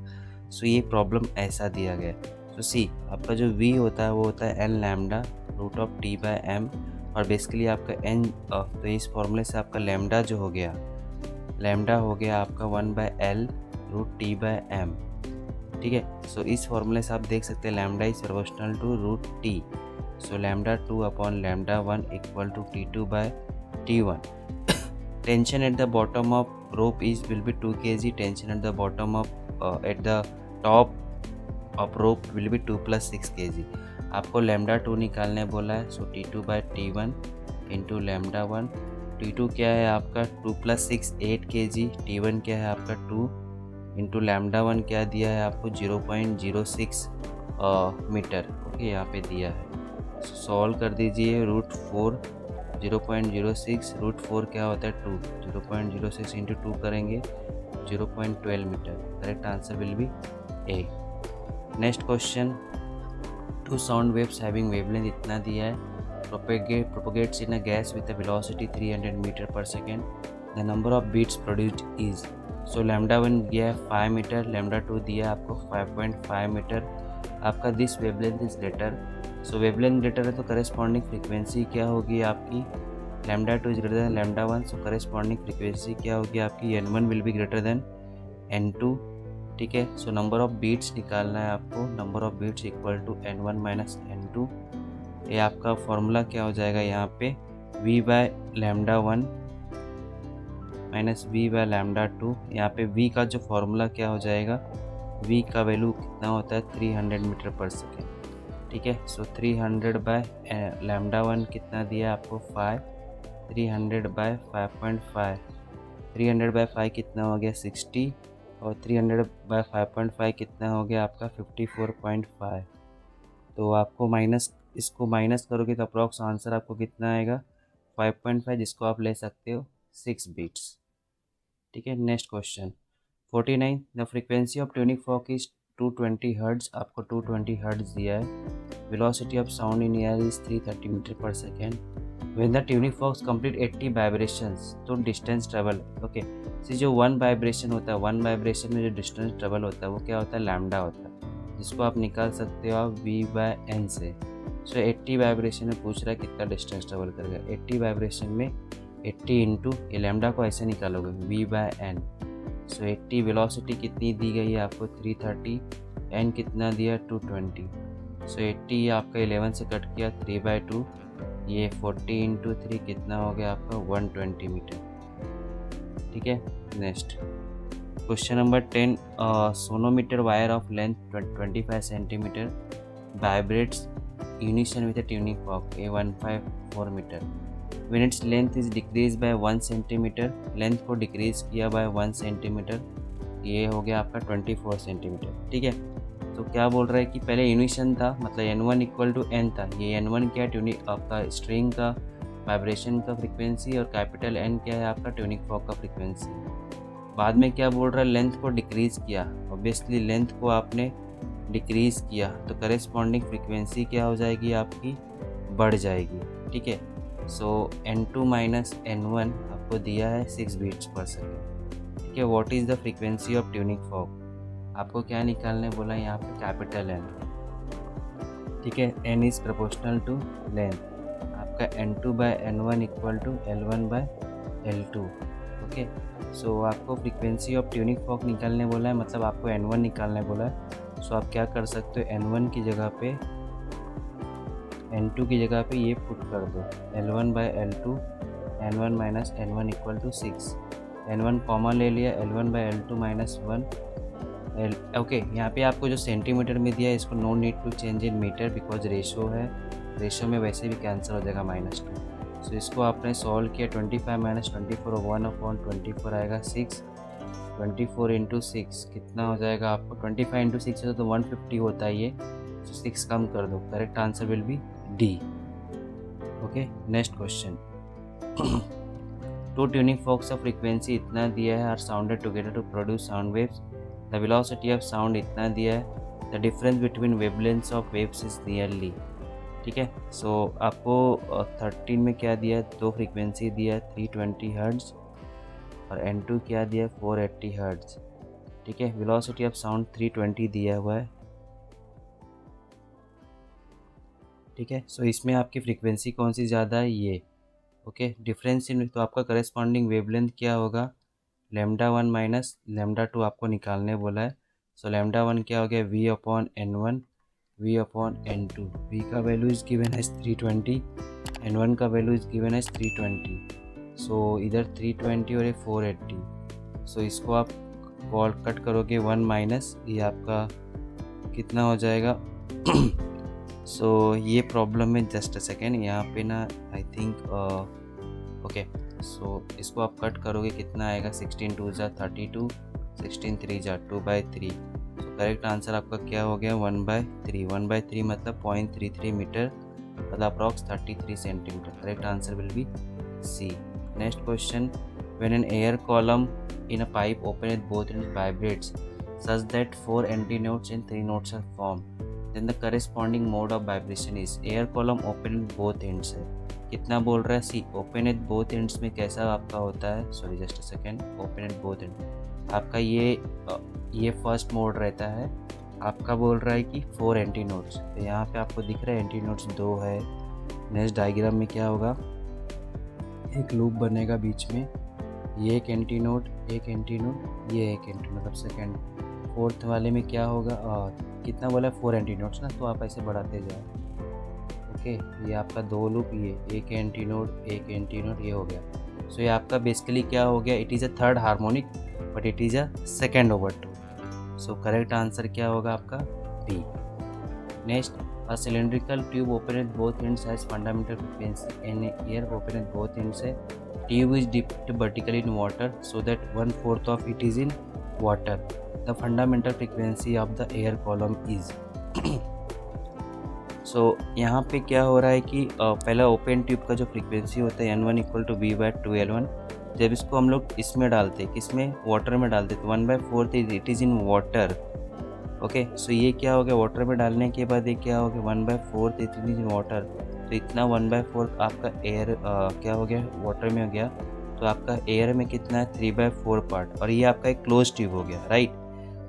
सो ये प्रॉब्लम ऐसा दिया गया है। तो सी आपका जो V होता है वो होता है L lambda root of T by M, और बेसिकली आपका N, तो इस फॉर्मूले से आपका लैम्डा जो हो गया, लैम्डा हो गया आपका 1/L root T by M, ठीक है। सो इस फॉर्मूले से आप देख सकते हैं lambda is proportional to root T, so lambda 2 upon lambda 1 equal to T2 by T1। Tension at the bottom of rope is will be 2 kg, tension at the bottom of at the top of rope will be 2 plus 6 kg। आपको lambda 2 निकालने बोला है, सो T2 by T1 into lambda 1, T2 क्या है आपका 2 plus 6 8 kg, T1 क्या है आपका 2 इंटू लैम्डा 1 क्या दिया है आपको 0.06 मीटर, ओके, यहाँ पे दिया है। सॉल्व कर दीजिए, रूट 4 0.06 रूट 4 क्या होता है 2, 0.06 इंटू 2 करेंगे 0.12 metre, correct answer will be A। Next question 2 sound waves having wavelength इतना दिया है, propagates in a gas with a velocity 300 meter per second. The number of beats produced is, so lambda 1 दिया है 5 metre, lambda 2 दिया है आपको 5.5 metre. आपका this wavelength is greater, so wavelength greater है तो करेस्पॉन्डिंग फ्रीक्वेंसी क्या होगी आपकी, lambda 2 is greater then lambda 1, so corresponding frequency क्या होगी आपकी, n1 will be greater than n2. ठीक है, सो नंबर ऑफ बीट्स निकालना है आपको, number of beats equal to n1 minus n2. ये आपका फॉर्मूला क्या हो जाएगा यहाँ पे, v by lambda 1 minus v by lambda 2. यहाँ पे v का जो फॉर्मूला क्या हो जाएगा, v का वैल्यू कितना होता है 300 मीटर पर सेकेंड. ठीक है, सो 300 बाय लैम्डा 1 कितना दिया आपको 5, 300 बाय 5.5, 300 बाय 5 कितना हो गया 60, और 300 बाय 5.5 कितना हो गया आपका 54.5. तो आपको इसको माइनस करोगे तो अप्रॉक्स आंसर आपको कितना आएगा 5.5, जिसको आप ले सकते हो 6 बीट्स. ठीक है, next question 49. The frequency of tuning fork is 220 hertz. आपको 220 हर्ट्ज दिया है. Velocity of sound in air is 330 metre per second. When the tuning forks complete 80 vibrations, तो डिस्टेंस ट्रेवल, ओके, जो 1 वाइब्रेशन होता है, 1 वाइब्रेशन में जो डिस्टेंस ट्रेवल होता है वो क्या होता है, लैम्डा होता है, जिसको आप निकाल सकते हो आप v बाय n से. सो 80 वाइब्रेशन में पूछ रहा है कितना डिस्टेंस ट्रेवल करेगा. 80 वाइब्रेशन में 80 इंटू ये लैम्डा को ऐसे निकालोगे v बाय n. सो 80 वेलोसिटी कितनी दी गई है आपको 330, n कितना दिया 220. सो 80 आपका 11 से कट किया 3/2, ये 40 इंटू 3 कितना हो गया आपका 120 मीटर. ठीक है, next question number 10. Sonometer wire of length 25 centimetre vibrates unison with a tuning fork a 154 metre. When its length is decrease by 1 centimetre, length को डिक्रीज किया बाय 1 सेंटीमीटर, ये हो गया आपका 24 सेंटीमीटर. ठीक है, तो क्या बोल रहा है कि पहले यूनिशन था, मतलब n1 इक्वल टू n था. ये n1 क्या है, ट्यूनिक आपका स्ट्रिंग का वाइब्रेशन का फ्रीक्वेंसी, और कैपिटल N क्या है आपका ट्यूनिक फॉक का फ्रीक्वेंसी. बाद में क्या बोल रहा है, लेंथ को डिक्रीज़ किया. ऑब्वियसली लेंथ को आपने डिक्रीज़ किया तो करेस्पॉन्डिंग फ्रीक्वेंसी क्या हो जाएगी आपकी, बढ़ जाएगी. ठीक है, सो n2 माइनस n1 आपको दिया है 6 बीट्स पर सेकेंड. ठीक है, what is the frequency of tuning fork, आपको क्या निकालने बोला यहाँ पे, कैपिटल N. ठीक है, N is proportional to length. आपका n2 by n1 equal to L1 by L2. Okay, so आपको फ्रीक्वेंसी ऑफ ट्यूनिक फॉक निकालने बोला है, मतलब आपको n1 निकालने बोला है. सो आप क्या कर सकते हो, n1 की जगह पे n2 की जगह पे ये पुट कर दो, L1 by L2, n1 minus n1 equal to 6. n1 common ले लिया, L1 by L2 minus 1. Okay, यहाँ पे आपको जो सेंटीमीटर में दिया है इसको no need to change in metre, because ratio है, रेशो में वैसे भी कैंसिल हो जाएगा -2. सो इसको आपने सॉल्व किया, 25 माइनस 24 1/24 आएगा 6. 24 इंटू 6 कितना हो जाएगा आपको, 25 इंटू 6 है तो 150 होता है ये. सो 6 कम कर दो, correct answer will be D. Okay, next question. 2 tuning forks of frequency इतना दिया है, are sounded together to produce sound waves. The velocity of sound इतना दिया है. The difference between wavelengths of waves is nearly. ठीक है, सो आपको 13 में क्या दिया है, 2 फ्रीक्वेंसी दिया है 320 हर्ट्ज, और n2 क्या दिया है 480 हर्ट्ज. ठीक है, वेलोसिटी ऑफ साउंड 320 दिया हुआ है. ठीक है, सो इसमें आपकी फ्रीक्वेंसी कौन सी ज़्यादा है, ये. ओके, डिफरेंस इन, तो आपका करेस्पॉन्डिंग वेवलेंथ क्या होगा, लैम्डा 1 माइनस लैम्डा 2 आपको निकालने बोला है. सो लैम्डा 1 क्या हो गया, v upon n1, v upon n2. v का value is given as 320, n1 का value is given as 320. So इधर 320 और ये 480. सो इसको आप कट करोगे 1 माइनस, ये आपका कितना हो जाएगा. सो ये प्रॉब्लम में जस्ट अ सेकेंड, यहाँ पे ना आई थिंक ओके, सो इसको आप कट करोगे कितना आएगा, 16 2 जा 32, 16 3 जा 2/3. सो करेक्ट आंसर आपका क्या हो गया 1/3. 1/3 मतलब 0.33 मीटर, मतलब approx 33 centimetre. Correct answer will B C. Next question. When an air column in a pipe open at both ends vibrates such that 4 anti notes and 3 notes are formed, then the corresponding mode of vibration is air column open at both ends है। कितना बोल रहा है, C open at both ends में कैसा आपका होता है, sorry just a second, open at both end आपका ये फर्स्ट मोड रहता है। आपका बोल रहा है कि 4 एंटी नोड्स, तो यहाँ पे आपको दिख रहा है एंटी नोड्स 2 है। नेक्स्ट डायग्राम में क्या होगा, एक लूप बनेगा बीच में, ये एक एंटी नोड, एक एंटी नोड, ये एक एंटी नोड, मतलब सेकेंड। फोर्थ वाले में क्या होगा, कितना बोला है 4 एंटी नोड्स ना, तो आप ऐसे बढ़ाते जाओ। ओके, ये आपका 2 लूप, ये एक एंटी नोड, एक एंटी नोड, ये हो गया। सो ये आपका बेसिकली क्या हो गया, it is a third harmonic but it is a second overtone. So correct answer क्या होगा आपका, B. Next, a cylindrical tube open at both ends has fundamental frequency and air open at both ends है। tube is dipped vertically in water so that 1/4 of it is in water. The fundamental frequency of the air column is so यहाँ पे क्या हो रहा है कि पहला open tube का जो फ्रीक्वेंसी होता है N1 इक्वल टू V/2L1, जब इसको हम लोग इसमें डालते, किसमें, वाटर में डालते, तो 1/4 it is in water. Okay, so ये क्या हो गया, वाटर में डालने के बाद ये क्या हो गया, 1/4 इट इज इन वाटर, तो इतना 1/4 आपका एयर क्या हो गया, वाटर में हो गया, तो आपका एयर में कितना है, 3/4 पार्ट, और ये आपका एक क्लोज ट्यूब हो गया, राइट।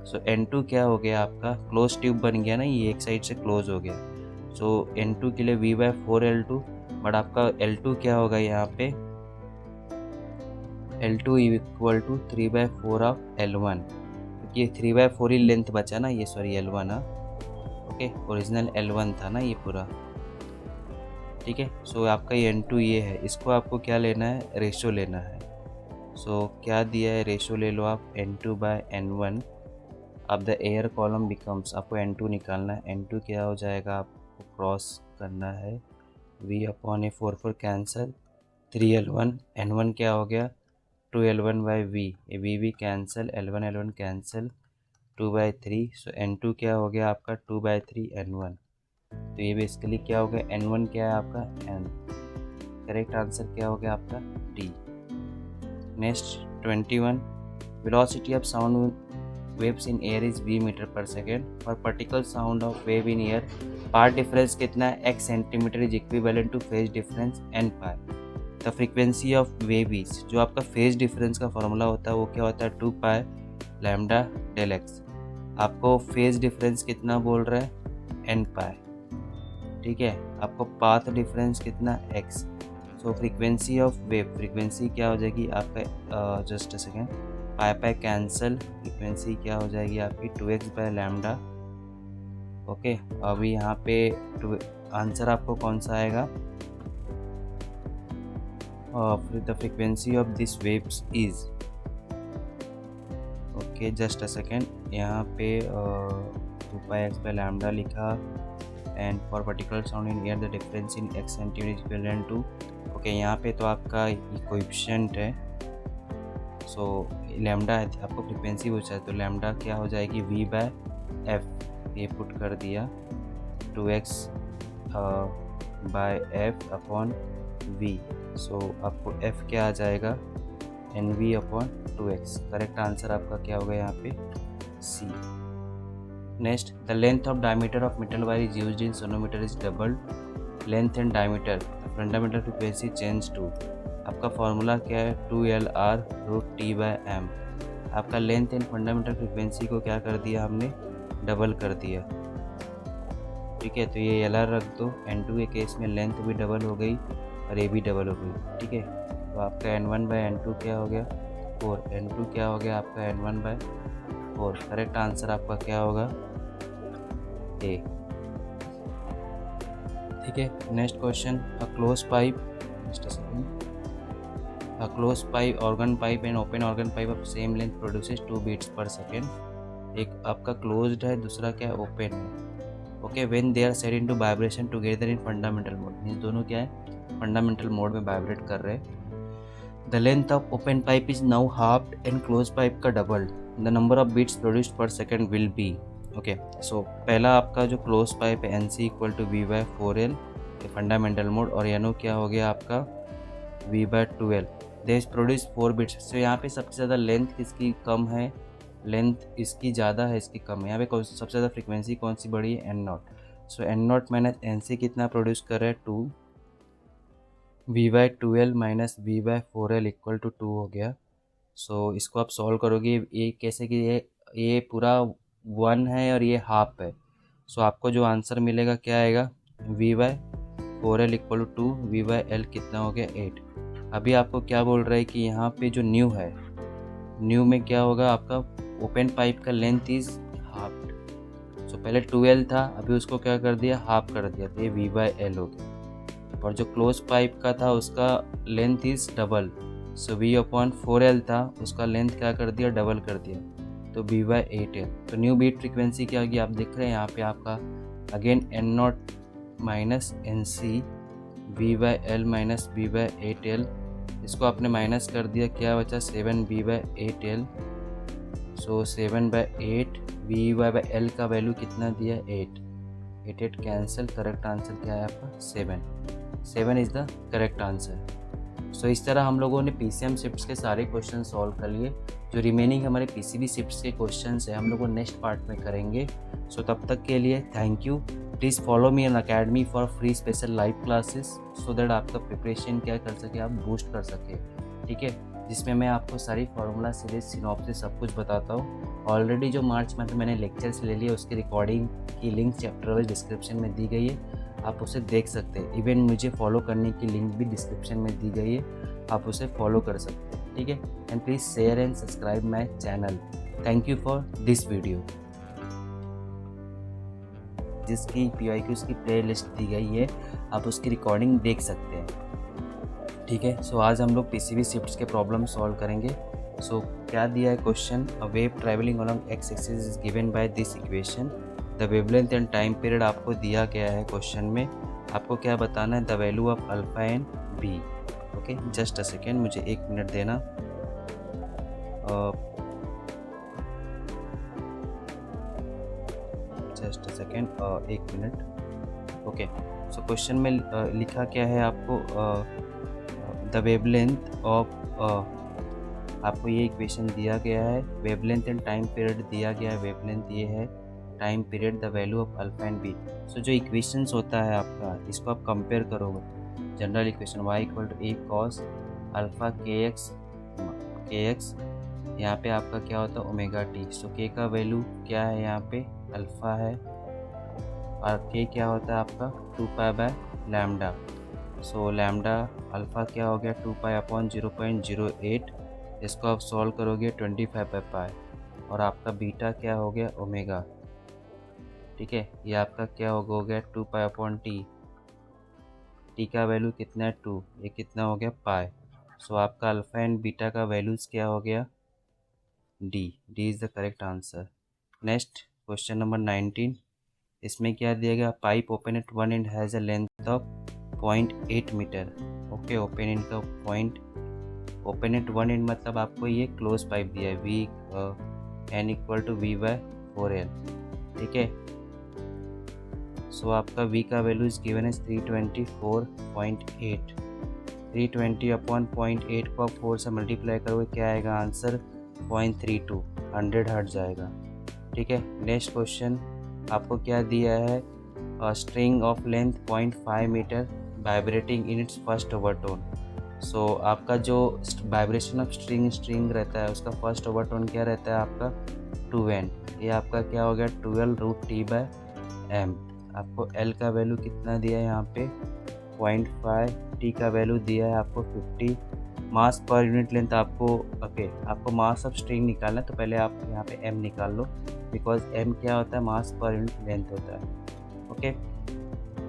सो N2 क्या हो गया आपका, क्लोज ट्यूब बन गया ना, ये एक साइड से क्लोज हो गया। सो N2 के लिए V/4L2, बट आपका L2 क्या होगा यहाँ पे, L2 equal to 3/4 of L1, क्योंकि ये 3/4 ही लेंथ बचा ना, ये सॉरी L1 है। ओके, ओरिजिनल L1 था ना ये पूरा, ठीक है। सो आपका ये N2 ये है, इसको आपको क्या लेना है, रेशो लेना है। सो क्या दिया है, रेशो ले लो आप, N2/N1 अब द एयर कॉलम बिकम्स, आपको N2 निकालना है। N2 क्या हो जाएगा, आपको क्रॉस करना है, V/A 4 कैंसिल, 3L1, N1 क्या हो गया, 2L1/V, ये V कैंसिल, L1 कैंसिल, 2/3। सो N2 क्या हो गया आपका, 2/3 N1, तो ये बेसिकली क्या हो गया, N1 क्या है आपका, N। करेक्ट आंसर क्या हो गया आपका, D। Next 21, velocity of sound waves in air is v meter per second. For particle sound of wave in air, part difference कितना है, x centimeter is equivalent to phase difference n pi. The frequency of wave is, जो आपका phase difference का formula होता है वो क्या होता है, 2 pi lambda del x। आपको phase difference कितना बोल रहा है, n pi, ठीक है। आपको path difference कितना, x। So frequency of wave, frequency क्या हो जाएगी आपका, just a second, pi cancel, frequency क्या हो जाएगी आपकी, 2x/लैम्डा। ओके, अभी यहाँ पे आंसर आपको कौन सा आएगा, the frequency of this waves is, okay just a second, यहाँ पे 2πx/लैम्डा लिखा, and for particular sound in air the difference in x centimetre is equivalent to, okay यहाँ पे तो आपका कोएफिशिएंट है, सो लैम्डा है, आपको फ्रीक्वेंसी पूछा है, तो लैम्डा क्या हो जाएगी, V/F, ये पुट कर दिया, 2x/F/V। सो आपको F क्या आ जाएगा, NV/2x। करेक्ट आंसर आपका क्या होगा यहाँ पे, C। Next, the length of diameter of metal wire is used in sonometer is doubled length and diameter, fundamental frequency change to, आपका फॉर्मूला क्या है, 2L/√T/m। आपका लेंथ एंड फंडामेंटल फ्रीक्वेंसी को क्या कर दिया हमने, डबल कर दिया, ठीक है। तो ये LR रख दो, N2 के केस में लेंथ भी डबल हो गई और ये भी डबल हो गई, ठीक है। तो आपका N1/N2 क्या हो गया, 4, N2 क्या हो गया आपका, N1/4। करेक्ट आंसर आपका क्या होगा, A, ठीक है। Next question, a close pipe, A closed pipe, organ pipe and open organ pipe of same length produces 2 beats per second. एक आपका closed है, दूसरा क्या है, open है। Okay, when they are set into vibration together in fundamental mode, means दोनों क्या है, fundamental mode में vibrate कर रहे हैं। The length of open pipe is now halved and closed pipe का doubled. The number of beats produced per second will be, okay, so पहला आपका जो closed pipe है NC equal to V/4L fundamental mode, और NO क्या हो गया आपका, V/2L। They produce 4 bits. सो यहाँ पे सबसे ज़्यादा लेंथ किसकी कम है, लेंथ इसकी ज़्यादा है इसकी कम है। यहाँ पे सबसे ज़्यादा फ्रीक्वेंसी कौन सी बड़ी है, N0। सो N0 माइनस NC कितना प्रोड्यूस कर रहा है, 2 V/2L minus V/4L equal to 2 हो गया। सो इसको आप सॉल्व करोगे, ये कैसे कि ये पूरा 1 है और ये हाफ है। सो आपको जो आंसर मिलेगा क्या आएगा, V/4L इक्वल टू 2, V/L कितना हो गया 8। अभी आपको क्या बोल रहा है कि यहाँ पे जो न्यू है, न्यू में क्या होगा, आपका ओपन पाइप का लेंथ इज हाफ। सो पहले 2L था, अभी उसको क्या कर दिया, हाफ कर दिया, तो ये V/L हो गया। और जो क्लोज पाइप का था उसका length is double, so V/4L था, उसका लेंथ क्या कर दिया, डबल कर दिया, तो V/8L। तो न्यू बीट फ्रीक्वेंसी क्या होगी, आप देख रहे हैं यहाँ पे आपका again N0 minus NC V/L minus V/8L। इसको आपने माइनस कर दिया, क्या बचा 7 V/8L। सो 7/8 V/L का वैल्यू कितना दिया, 8 कैंसिल, करेक्ट आंसर क्या है आपका 7 इज़ द करेक्ट आंसर। सो इस तरह हम लोगों ने PCM शिफ्ट्स के सारे क्वेश्चन सॉल्व कर लिए। जो रिमेनिंग हमारे PCB शिफ्ट्स के क्वेश्चंस है हम लोग नेक्स्ट पार्ट में करेंगे। सो तब तक के लिए thank you. Please follow me in academy for free special live classes, so that आपका प्रिपरेशन क्या कर सके, आप बूस्ट कर सके, ठीक है, जिसमें मैं आपको सारी फार्मूला सीरीज सिनॉप्सिस सब कुछ बताता हूँ। ऑलरेडी जो मार्च मंथ मैंने लेक्चर्स ले लिए उसकी रिकॉर्डिंग की लिंक चैप्टर वाइज डिस्क्रिप्शन में दी गई है, आप उसे देख सकते हैं। इवन मुझे फॉलो करने की लिंक भी डिस्क्रिप्शन में दी गई है, आप उसे फॉलो कर सकते हैं, ठीक है। And please share and subscribe my channel. Thank you for this video. जिसकी PYQs की प्ले लिस्ट दी गई है, आप उसकी रिकॉर्डिंग देख सकते हैं, ठीक है। सो आज हम लोग PCB शिफ्ट्स के प्रॉब्लम सॉल्व करेंगे। सो क्या दिया है question, a wave travelling along x axis is given by this equation, the wavelength and time period आपको दिया गया है क्वेश्चन में। आपको क्या बताना है, the value of alpha and B. Okay, just a second, मुझे 1 मिनट देना। Just a second, 1 minute. Okay, so question में लिखा क्या है आपको, द वेवलेंथ ऑफ, आपको ये इक्वेशन दिया गया है, वेवलेंथ एंड टाइम पीरियड दिया गया है, वेवलेंथ ये है, time period the value of alpha and B. So जो इक्वेशंस होता है आपका, इसको आप कंपेयर करोगे, general equation y equal to a cos alpha kx, यहाँ पे आपका क्या होता है ओमेगा टी। सो k का वैल्यू क्या है, यहाँ पे अल्फा है, और k क्या होता है आपका 2 pi by lambda. So lambda alpha क्या हो गया 2 पाई अपॉन 0.08, इसको आप सॉल्व करोगे 25 बाई पाई, और आपका बीटा क्या हो गया ओमेगा, ठीक है। ये आपका क्या हो गया 2 पाई अपॉन टी का वैल्यू कितना है 2, ये कितना हो गया पाई। सो आपका अल्फा एंड बीटा का वैल्यूज़ क्या हो गया, D is the correct answer. Next question number 19, इसमें क्या दिया गया, pipe open at one end has a length of 0.8 metre. Okay, open end का ओपन एट वन एंड मतलब आपको ये क्लोज पाइप दिया है, V N equal to V/4L, ठीक है। सो आपका V का वैल्यू इज गिवन है 324.8, 320 अपॉन 0.8 को आप 4 से मल्टीप्लाई करोगे, क्या आएगा आंसर 0.32, 100 हट जाएगा, ठीक है। नेक्स्ट क्वेश्चन आपको क्या दिया है, string of length 0.5 metre vibrating in its first overtone. So आपका जो वाइब्रेशन ऑफ स्ट्रिंग रहता है उसका फर्स्ट ओवरटोन क्या रहता है आपका 2n, ये आपका क्या हो गया 12√T/m। आपको L का वैल्यू कितना दिया है यहाँ पे 0.5, T का वैल्यू दिया है आपको 50, मास पर यूनिट लेंथ आपको आपको मास ऑफ स्ट्रिंग निकालना है, तो पहले आप यहाँ पे m निकाल लो, बिकॉज m क्या होता है मास पर यूनिट लेंथ होता है। ओके,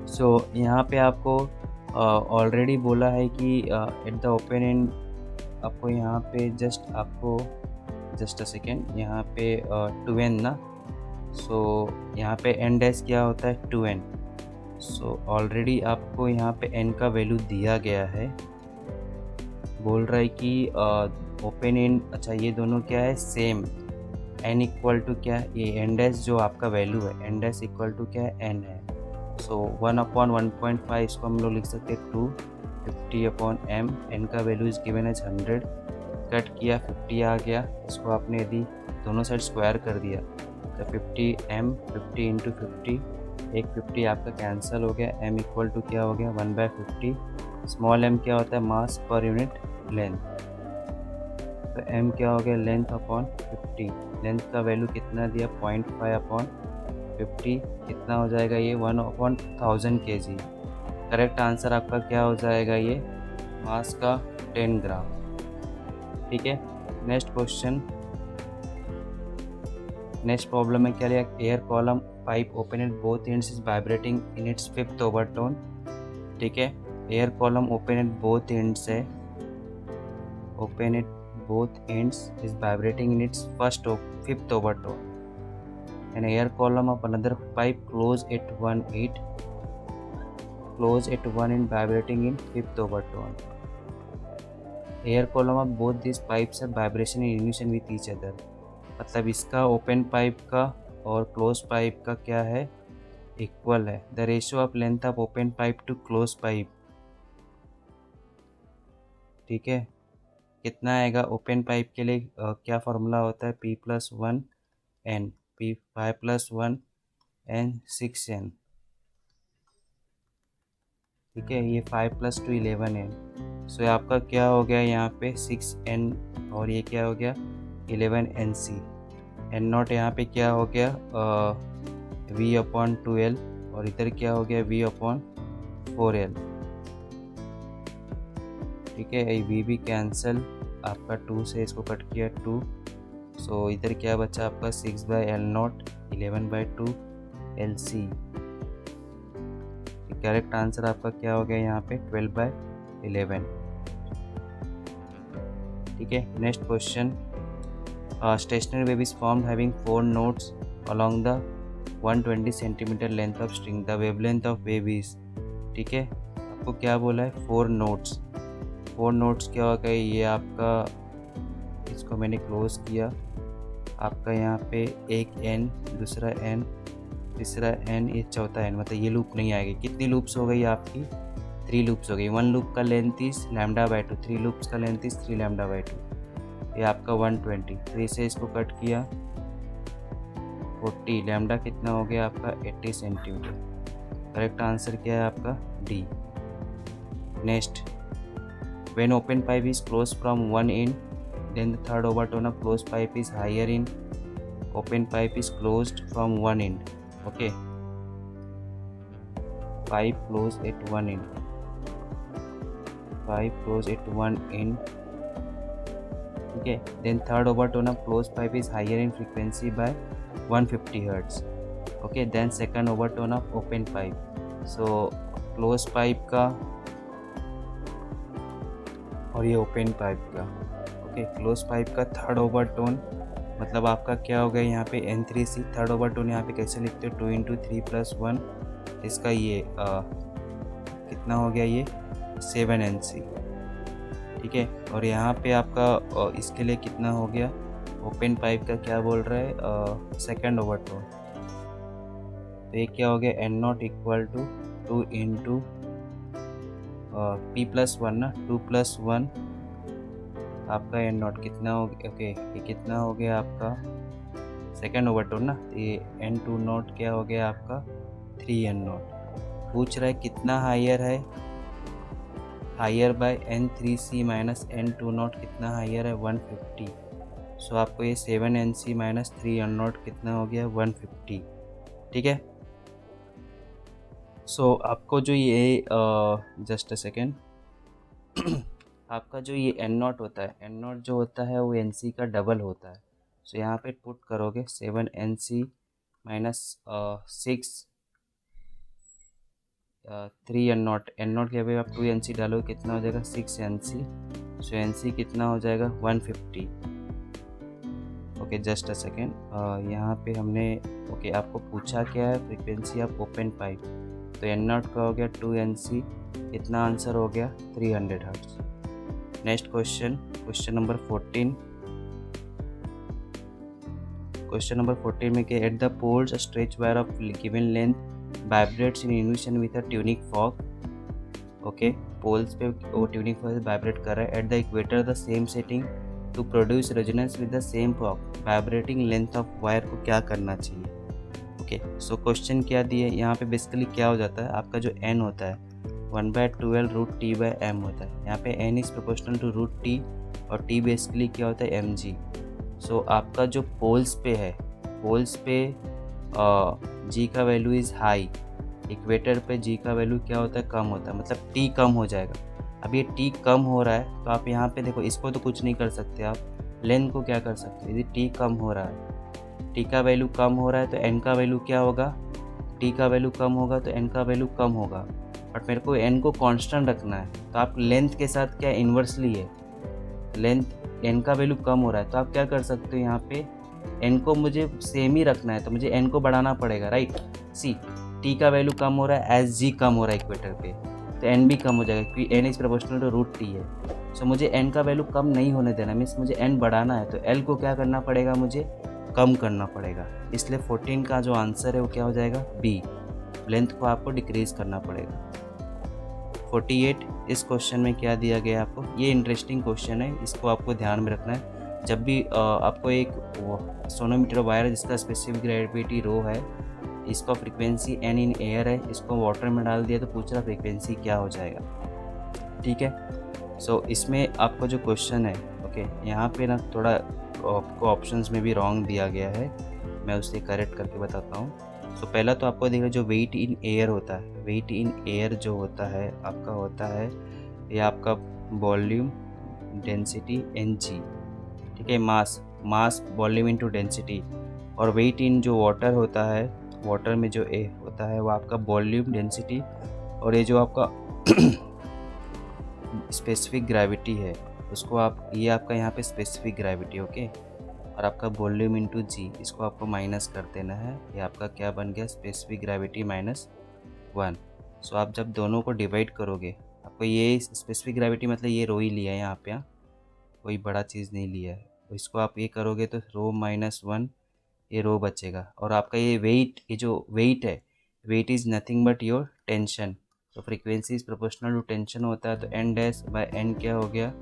सो यहाँ पे आपको ऑलरेडी बोला है कि एट द ओपन एंड, आपको यहाँ पे जस्ट अ सेकेंड, यहाँ पे 2n ना, सो यहाँ पे n डैश क्या होता है 2n। सो ऑलरेडी आपको यहाँ पे n का वैल्यू दिया गया है, बोल रहा है कि ओपन एंड, अच्छा ये दोनों क्या है सेम, n इक्वल टू क्या है, ये n डैश जो आपका वैल्यू है n डैश इक्वल टू क्या है n है। सो 1/1.5 इसको हम लोग लिख सकते हैं 250/m, n का value is given as 100, cut किया 50 आ गया, इसको आपने यदि दोनों साइड स्क्वायर कर दिया तो 50m 50 इंटू 50, एक 50 आपका कैंसिल हो गया, m इक्वल टू क्या हो गया 1/50। स्मॉल m क्या होता है मास पर यूनिट लेंथ, तो m क्या हो गया लेंथ अपॉन 50, लेंथ का वैल्यू कितना दिया 0.5 अपॉन 50, कितना हो जाएगा ये 1/1000 kg। करेक्ट आंसर आपका क्या हो जाएगा ये मास का 10 ग्राम। ठीक है, नेक्स्ट क्वेश्चन, नेक्स्ट प्रॉब्लम में क्या लिया, air column pipe open at both ends is vibrating in its fifth overtone. ठीक है, air column open at both ends है, open at both ends is vibrating in its fifth overtone, and air column of another pipe close at one end vibrating in fifth overtone. Air column of both these pipes have vibration in unison with each other. मतलब इसका open pipe का और close pipe का क्या है equal है। The ratio of length of open pipe to close pipe, ठीक है, कितना आएगा ओपन पाइप के लिए क्या फॉर्मूला होता है P+1N, P5+1 N 6N। ठीक है, ये 5+2 11N, सो आपका क्या हो गया यहाँ पे 6N और ये क्या हो गया 11NC। N0 यहाँ पे क्या हो गया V/2L और इधर क्या हो गया V/4L। ठीक है, ये V भी कैंसिल, आपका 2 से इसको कट किया 2, सो इधर क्या बचा आपका 6/L0 11/2 LC। करेक्ट आंसर आपका क्या हो गया यहाँ पे 12/11। ठीक है, next question, stationary wave is formed having 4 nodes along the 120 centimetre length of string, the wavelength of wave is. ठीक है, आपको क्या बोला है 4 नोड्स, 4 नोड्स क्या होगा ये आपका, इसको मैंने क्लोज किया, आपका यहाँ पे एक n, दूसरा n, तीसरा n, ये चौथा n, मतलब ये लूप नहीं आएगी। कितनी लूप्स हो गई आपकी 3 लूप्स हो गई। 1 लूप का लेंथ इज λ/2, 3 लूप्स का लेंथ इज 3 λ/2, ये आपका 120। 3 से इसको कट किया 40, लैम्डा कितना हो गया आपका 80 सेंटीमीटर। करेक्ट आंसर क्या है आपका D। Next, when open pipe is close from one end then the third overtone of close pipe is higher in, open pipe is closed from one end, okay, pipe close at one end, pipe close at one end, ठीक है, then third overtone of closed pipe is higher in frequency by 150 Hz, okay, then second overtone of open pipe, so closed pipe का और ये open pipe का, okay, closed pipe का third overtone मतलब आपका क्या हो गया यहाँ पे N3C। थर्ड ओवरटोन यहाँ पे कैसे लिखते हो 2 × 3 + 1, इसका ये कितना हो गया ये 7NC। ठीक है, और यहाँ पे आपका इसके लिए कितना हो गया ओपन पाइप का क्या बोल रहा है सेकेंड ओवरटोन, तो ये क्या हो गया N0 इक्वल टू 2 × P+1 ना 2+1 आपका N0 कितना हो गया, ओके, ये कितना हो गया आपका सेकेंड ओवरटोन ना, तो ये N20 क्या हो गया आपका 3N0। पूछ रहा है कितना हायर है, higher bye N3C minus N20 कितना हायर है 150, सो आपको ये 7NC माइनस 3N0 कितना हो गया 150। ठीक है, सो आपको जो ये जस्ट अ सेकेंड आपका जो ये N0 होता है, N0 जो होता है वो NC का डबल होता है, सो यहाँ पे पुट करोगे 7NC माइनस 6 3N0, N0 के अभी आप 2NC डालोगे कितना हो जाएगा 6NC, सो NC कितना हो जाएगा 150। ओके, जस्ट अ सेकेंड, यहाँ पे हमने ओके आपको पूछा क्या है फ्रीक्वेंसी ऑफ ओपन पाइप, तो N0 का हो गया 2NC, कितना आंसर हो गया 300 hertz. Next question, question number 14, question number 14 में क्या, at the poles a stretch wire of given length vibrates in unison with a tuning fork. Okay, poles पे वो ट्यूनिक फॉर्क वाइब्रेट कर रहा है। At the equator the same setting to produce resonance with the same vibrating length of wire को क्या करना चाहिए। Okay, so question क्या दिए यहाँ पे, बेसिकली क्या हो जाता है, आपका जो n होता है 1/12√T/m होता है। यहाँ पे n is proportional to √T और T बेसिकली क्या होता है mg। सो आपका जो पोल्स पे है, पोल्स पे g का वैल्यू इज़ हाई, इक्वेटर पे g का वैल्यू क्या होता है, कम होता है, मतलब t कम हो जाएगा। अब ये t कम हो रहा है तो आप यहाँ पे देखो, इसको तो कुछ नहीं कर सकते आप, लेंथ को क्या कर सकते हो, यदि t कम हो रहा है, t का वैल्यू कम हो रहा है तो n का वैल्यू क्या होगा, t का वैल्यू कम होगा तो n का वैल्यू कम होगा। बट मेरे को n को कांस्टेंट रखना है, तो आप लेंथ के साथ क्या इन्वर्सली है, लेंथ n का वैल्यू कम हो रहा है तो आप क्या कर सकते हो, यहाँ पे n को मुझे सेम ही रखना है तो मुझे n को बढ़ाना पड़ेगा, राइट। सी t का वैल्यू कम हो रहा है एज g कम हो रहा है इक्वेटर पे, तो n भी कम हो जाएगा क्योंकि n is proportional to √T है। सो मुझे n का वैल्यू कम नहीं होने देना, मीन्स मुझे n बढ़ाना है, तो l को क्या करना पड़ेगा, मुझे कम करना पड़ेगा। इसलिए 14 का जो आंसर है वो क्या हो जाएगा, बी, लेंथ को आपको डिक्रीज करना पड़ेगा। 48 इस क्वेश्चन में क्या दिया गया है आपको, ये इंटरेस्टिंग क्वेश्चन है, इसको आपको ध्यान में रखना है। जब भी आपको एक सोनोमीटर वायर जिसका स्पेसिफिक ग्रेविटी रो है, इसका फ्रीक्वेंसी n इन एयर है, इसको वाटर में डाल दिया तो पूछ रहा फ्रीक्वेंसी क्या हो जाएगा, ठीक है। सो इसमें आपका जो क्वेश्चन है, ओके, यहाँ पे ना थोड़ा आपको ऑप्शंस में भी रॉन्ग दिया गया है, मैं उसे करेक्ट करके बताता हूँ। सो पहला तो आपको देखा जो वेट इन एयर होता है, वेट इन एयर जो होता है आपका होता है ये आपका वॉल्यूम डेंसिटी mg, ठीक है, मास वॉल्यूम इनटू डेंसिटी, और वेट इन जो वाटर होता है, वाटर में जो ए होता है वो आपका वॉल्यूम डेंसिटी, और ये जो आपका स्पेसिफिक ग्रेविटी है उसको आप, ये आपका यहाँ पे स्पेसिफिक ग्रेविटी, ओके, और आपका वॉल्यूम इनटू जी, इसको आपको माइनस कर देना है, ये आपका क्या बन गया, स्पेसिफिक ग्रेविटी -1। सो आप जब दोनों को डिवाइड करोगे, आपको ये स्पेसिफिक ग्रेविटी मतलब ये रो ही लिया है यहाँ पे, कोई बड़ा चीज़ नहीं लिया है, तो इसको आप ये करोगे तो रो -1 ये रो बचेगा, और आपका ये वेट, ये जो वेट है, weight is nothing but your tension, तो frequency is proportional to tension होता है, तो n⁻n क्या हो गया,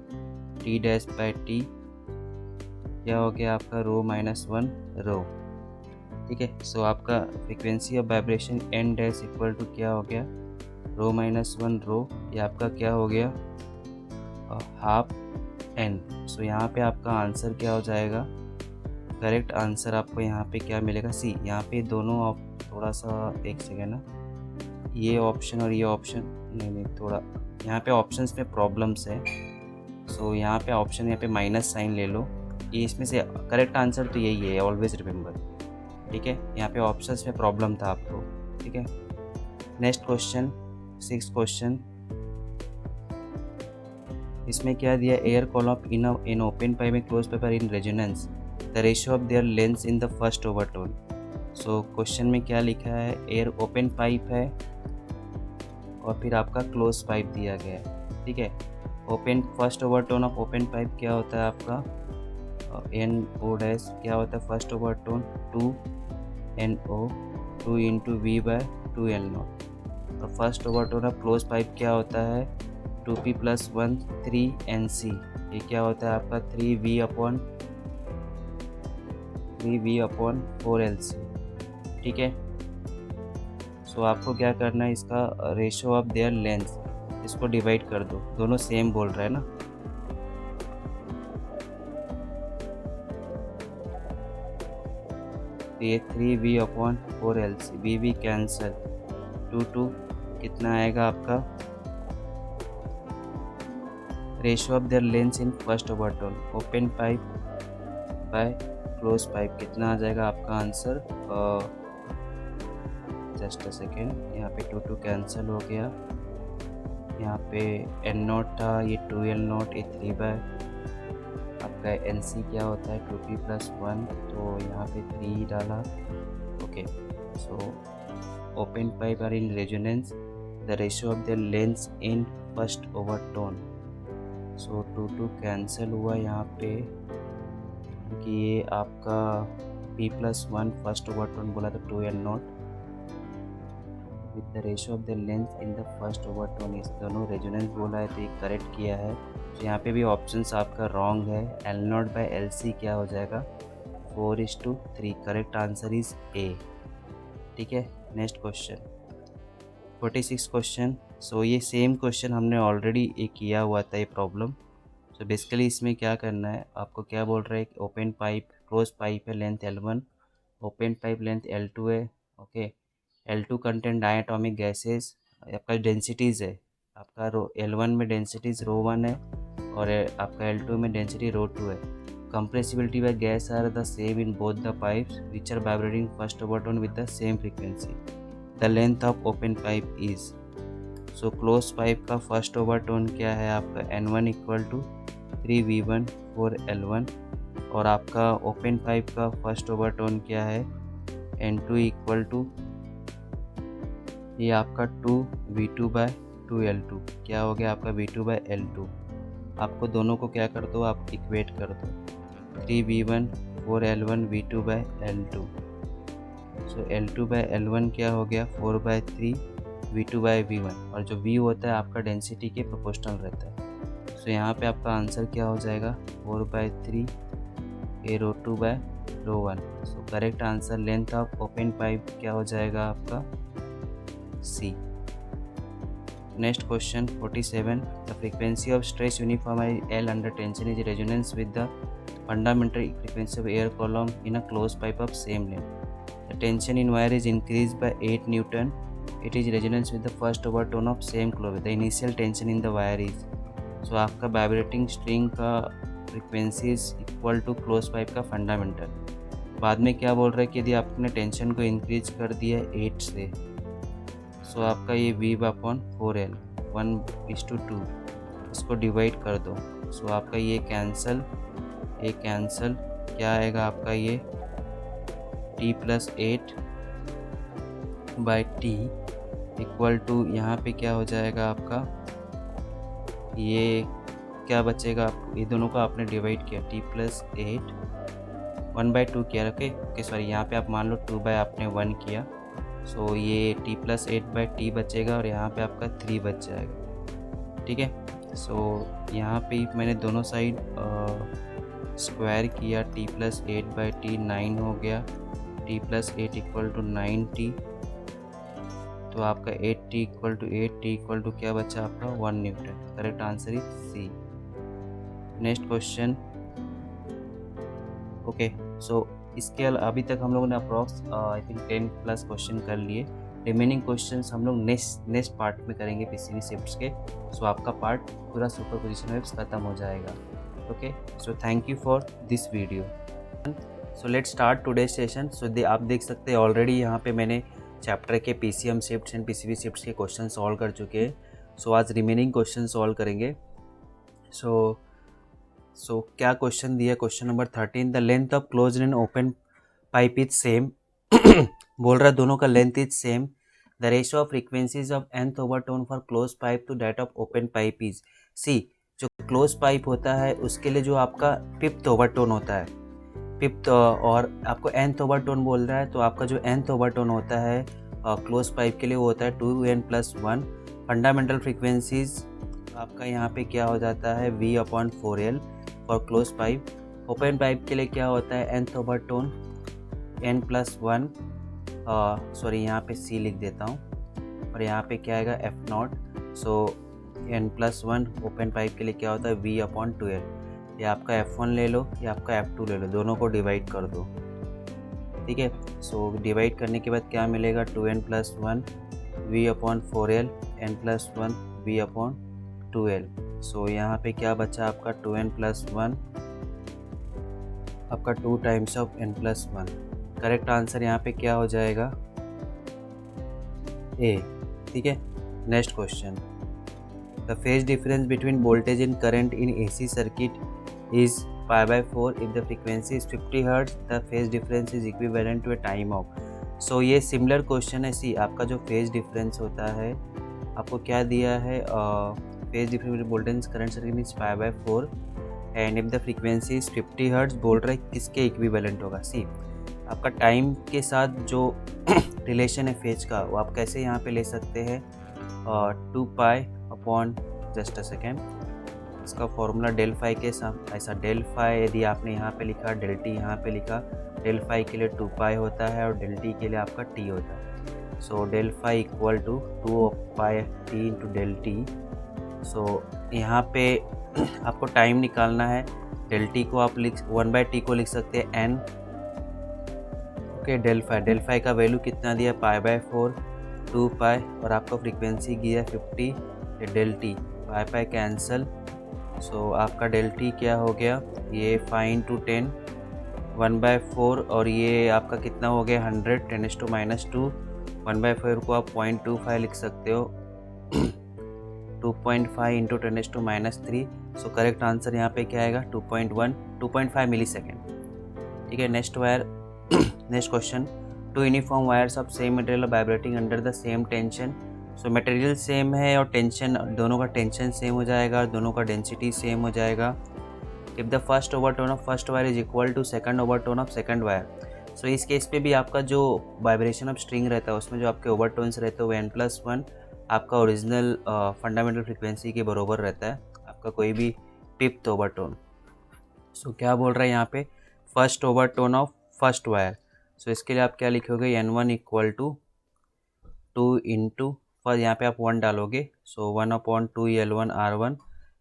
T⁻T क्या हो गया आपका रो -1 रो, ठीक है। सो आपका frequency of vibration n' equal to क्या हो गया, रो -1 रो, ये आपका क्या हो गया, हाफ n। सो यहाँ पे आपका आंसर क्या हो जाएगा, करेक्ट आंसर आपको यहाँ पे क्या मिलेगा, सी, यहाँ पे दोनों आप थोड़ा सा एक सेकेंड ना, ये ऑप्शन और ये ऑप्शन नहीं, थोड़ा यहाँ पे ऑप्शंस में प्रॉब्लम्स है। सो यहाँ पे ऑप्शन, यहाँ पे माइनस साइन ले लो, ये इसमें से करेक्ट आंसर तो यही है, ऑलवेज रिमेंबर, ठीक है। यहाँ पे ऑप्शंस में प्रॉब्लम था आपको, ठीक है। नेक्स्ट क्वेश्चन 6 क्वेश्चन, इसमें क्या दिया, air column in open pipe में close pipe in resonance, the ratio of their length in the first overtone. So question में क्या लिखा है, एयर ओपन पाइप है और फिर आपका क्लोज पाइप दिया गया है, ठीक है। Open first overtone of open pipe क्या होता है आपका, NO डैश क्या होता है फर्स्ट ओवरटोन 2NO 2 × V/2N0, और first overtone of close pipe क्या होता है 2P + 1 3NC, ये क्या होता है आपका 3V/4LC, ठीक है। सो आपको क्या करना है, इसका रेशियो ऑफ देयर लेंथ, इसको डिवाइड कर दो, दोनों सेम बोल रहा है ना, ये 3V/4LC, V कैंसल, 2 कितना आएगा आपका, ratio of their length in first overtone open pipe by close pipe, कितना आ जाएगा आपका आंसर, जस्ट अ सेकेंड, यहाँ पे 2 कैंसिल हो गया, यहाँ पे N0 था, ये 2L0, ये 3 आपका NC क्या होता है 2P + 1, तो यहाँ पे 3 डाला, okay. So open pipe are in resonance, the ratio of the length in first overtone, so 2 cancel हुआ यहाँ पे, क्योंकि ये आपका P + 1 फर्स्ट ओवरटोन बोला तो 2L0 with the ratio of the length in the first overtone, इस दोनों रेजोनेंस बोला है तो ये करेक्ट किया है। तो यहाँ पे भी ऑप्शंस आपका रॉन्ग है। L0/LC क्या हो जाएगा 4:3। करेक्ट आंसर इज ए। ठीक है, नेक्स्ट क्वेश्चन 46 क्वेश्चन। सो ये सेम क्वेश्चन हमने ऑलरेडी एक किया हुआ था ये प्रॉब्लम। सो बेसिकली इसमें क्या करना है, आपको क्या बोल रहा है, ओपन पाइप क्लोज पाइप है, length L1, open pipe length L2 है। Okay, L2 content diatomic gases, आपका डेंसिटीज़ है, आपका L1 में डेंसिटीज ρ1 है और आपका L2 में डेंसिटी ρ2 है। Compressibility by gas are the same in both the pipes which are vibrating first overtone with the same frequency. The length of open pipe is. So close pipe का first overtone क्या है आपका N1 = 3V1 4L1 और आपका open pipe का first overtone क्या है N2 = ये आपका 2V2/2L2। क्या हो गया आपका V2/L2। आपको दोनों को क्या कर दो, आप इक्वेट कर दो 3V1 4L1 V2/L2। सो L2/L1 क्या हो गया 4/3 V2/V1 और जो V होता है आपका डेंसिटी के प्रोपोर्शनल रहता है। सो यहाँ पे आपका आंसर क्या हो जाएगा 4/3 A ρ2/ρ1। So correct answer length of open pipe क्या हो जाएगा आपका C। Next question 47। The frequency of stretched uniform L under tension is resonance with the fundamental frequency of air column in a close pipe of same length. The tension in wire is increase by 8 Newton. It is resonance with the first overtone of same clove. The initial tension in the wire is। So आपका vibrating string का frequency is equal to close pipe का fundamental. बाद में क्या बोल रहा है कि यदि आपने टेंशन को इंक्रीज कर दिया 8 से, सो आपका ये V/4L 1:2 इसको डिवाइड कर दो। सो आपका ये कैंसल क्या आएगा आपका ये T+8/T इक्वल टू यहाँ पे क्या हो जाएगा आपका, ये क्या बचेगा, ये दोनों को आपने डिवाइड किया T+8 1/2 किया। ओके सॉरी, यहाँ पे आप मान लो 2 आपने 1 किया। सो ये T+8/T बचेगा और यहाँ पे आपका 3 बच जाएगा। ठीक है, सो यहाँ पे मैंने दोनों साइड स्क्वायर किया T+8/T 9 हो गया, T+8 = 9T। तो आपका 8T = 8T = क्या बचा आपका 1 Newton। Correct answer is C। Next question. Okay, so इसके अभी तक हम लोगों ने अप्रॉक्स आई थिंक 10+ क्वेश्चन कर लिए। रिमेनिंग क्वेश्चंस हम लोग नेक्स्ट पार्ट में करेंगे पीसीबी शिफ्ट्स के। सो आपका पार्ट पूरा सुपरपोजिशन वेव्स खत्म हो जाएगा। Okay, so thank you for this video. So let's start today session. So आप देख सकते हैं ऑलरेडी यहाँ पे मैंने चैप्टर के PCM shifts and PCB shifts के क्वेश्चन सॉल्व कर चुके हैं। सो आज रिमेनिंग क्वेश्चन सॉल्व करेंगे। सो क्या क्वेश्चन दिया, question number 13। The length of closed end open pipe is same. बोल रहा है दोनों का length is same. The ratio of frequencies of nth overtone for close pipe to that of open pipe is. See, जो close pipe होता है उसके लिए जो आपका 5th ओवरटोन होता है, 5th, और आपको nth ओवरटोन बोल रहा है, तो आपका जो nth ओवरटोन होता है क्लोज पाइप के लिए वो होता है 2n+1। फंडामेंटल फ्रीक्वेंसीज आपका यहाँ पे क्या हो जाता है V/4L for close pipe. Open pipe के लिए क्या होता है nth ओवरटोन n+1, सॉरी यहाँ पे C लिख देता हूँ और यहाँ पे क्या आएगा F0। सो n+1 ओपन पाइप के लिए क्या होता है V/2L। या आपका F1 ले लो या आपका F2 ले लो, दोनों को डिवाइड कर दो। ठीक है, सो डिवाइड करने के बाद क्या मिलेगा 2n+1 V/4L n+1 V/2L। सो यहाँ पे क्या बचा आपका 2n+1 आपका 2 times of n+1। Correct answer यहाँ पे क्या हो जाएगा A। ठीक है, next question. The phase difference between voltage and current in AC circuit is π/4 if the frequency is 50 Hz, the phase difference is equivalent to a time of। सो ये similar question है। सी, आपका जो फेज डिफरेंस होता है आपको क्या दिया है, phase difference voltage current circuit is π/4 and if the frequency is 50 Hz, बोल रहा है किसके इक्विवेलेंट होगा। सी, आपका टाइम के साथ जो रिलेशन है फेज का वो आप कैसे यहाँ पे ले सकते हैं 2π/, जस्ट अ सेकेंड, इसका फॉर्मूला डेल फाई के साथ ऐसा डेल फाई यदि आपने यहाँ पे लिखा, डेल टी यहाँ पे लिखा, डेल फाई के लिए 2 पाई होता है और डेल टी के लिए आपका टी होता है। So del phi equal to 2 pi T into del T. So यहाँ पे आपको टाइम निकालना है। डेल टी को आप 1/t को लिख सकते हैं n। ओके, डेल फाई का वैल्यू कितना दिया, π/4 2 पाई और आपका फ्रीक्वेंसी दिया 50। Del T pi cancel. So आपका डेल टी क्या हो गया, ये 5 इंटू 10 1/4 और ये आपका कितना हो गया 100 10⁻²। 1/4 को आप 0.25 लिख सकते हो 2.5 इंटू 10⁻3। सो करेक्ट आंसर यहाँ पे क्या आएगा 2.5 मिली सेकेंड। ठीक है, next wire next question, 2 uniform wires of same material vibrating under the same tension. So material same है और टेंशन, दोनों का टेंशन सेम हो जाएगा, दोनों का डेंसिटी सेम हो जाएगा। If the first overtone of first wire is equal to second overtone of second wire. So इस केस पे भी आपका जो वाइब्रेशन ऑफ स्ट्रिंग रहता है उसमें जो आपके ओवरटोन्स रहते हैं वो n+1 आपका ओरिजिनल फंडामेंटल फ्रिक्वेंसी के बराबर रहता है, आपका कोई भी फिफ्थ ओवरटोन। सो क्या बोल रहा है यहाँ पे, first overtone of first wire. So इसके लिए आप क्या लिखोगे, n1 equal to 2 into first, यहाँ पे आप 1 डालोगे। सो 1/2 L1 R1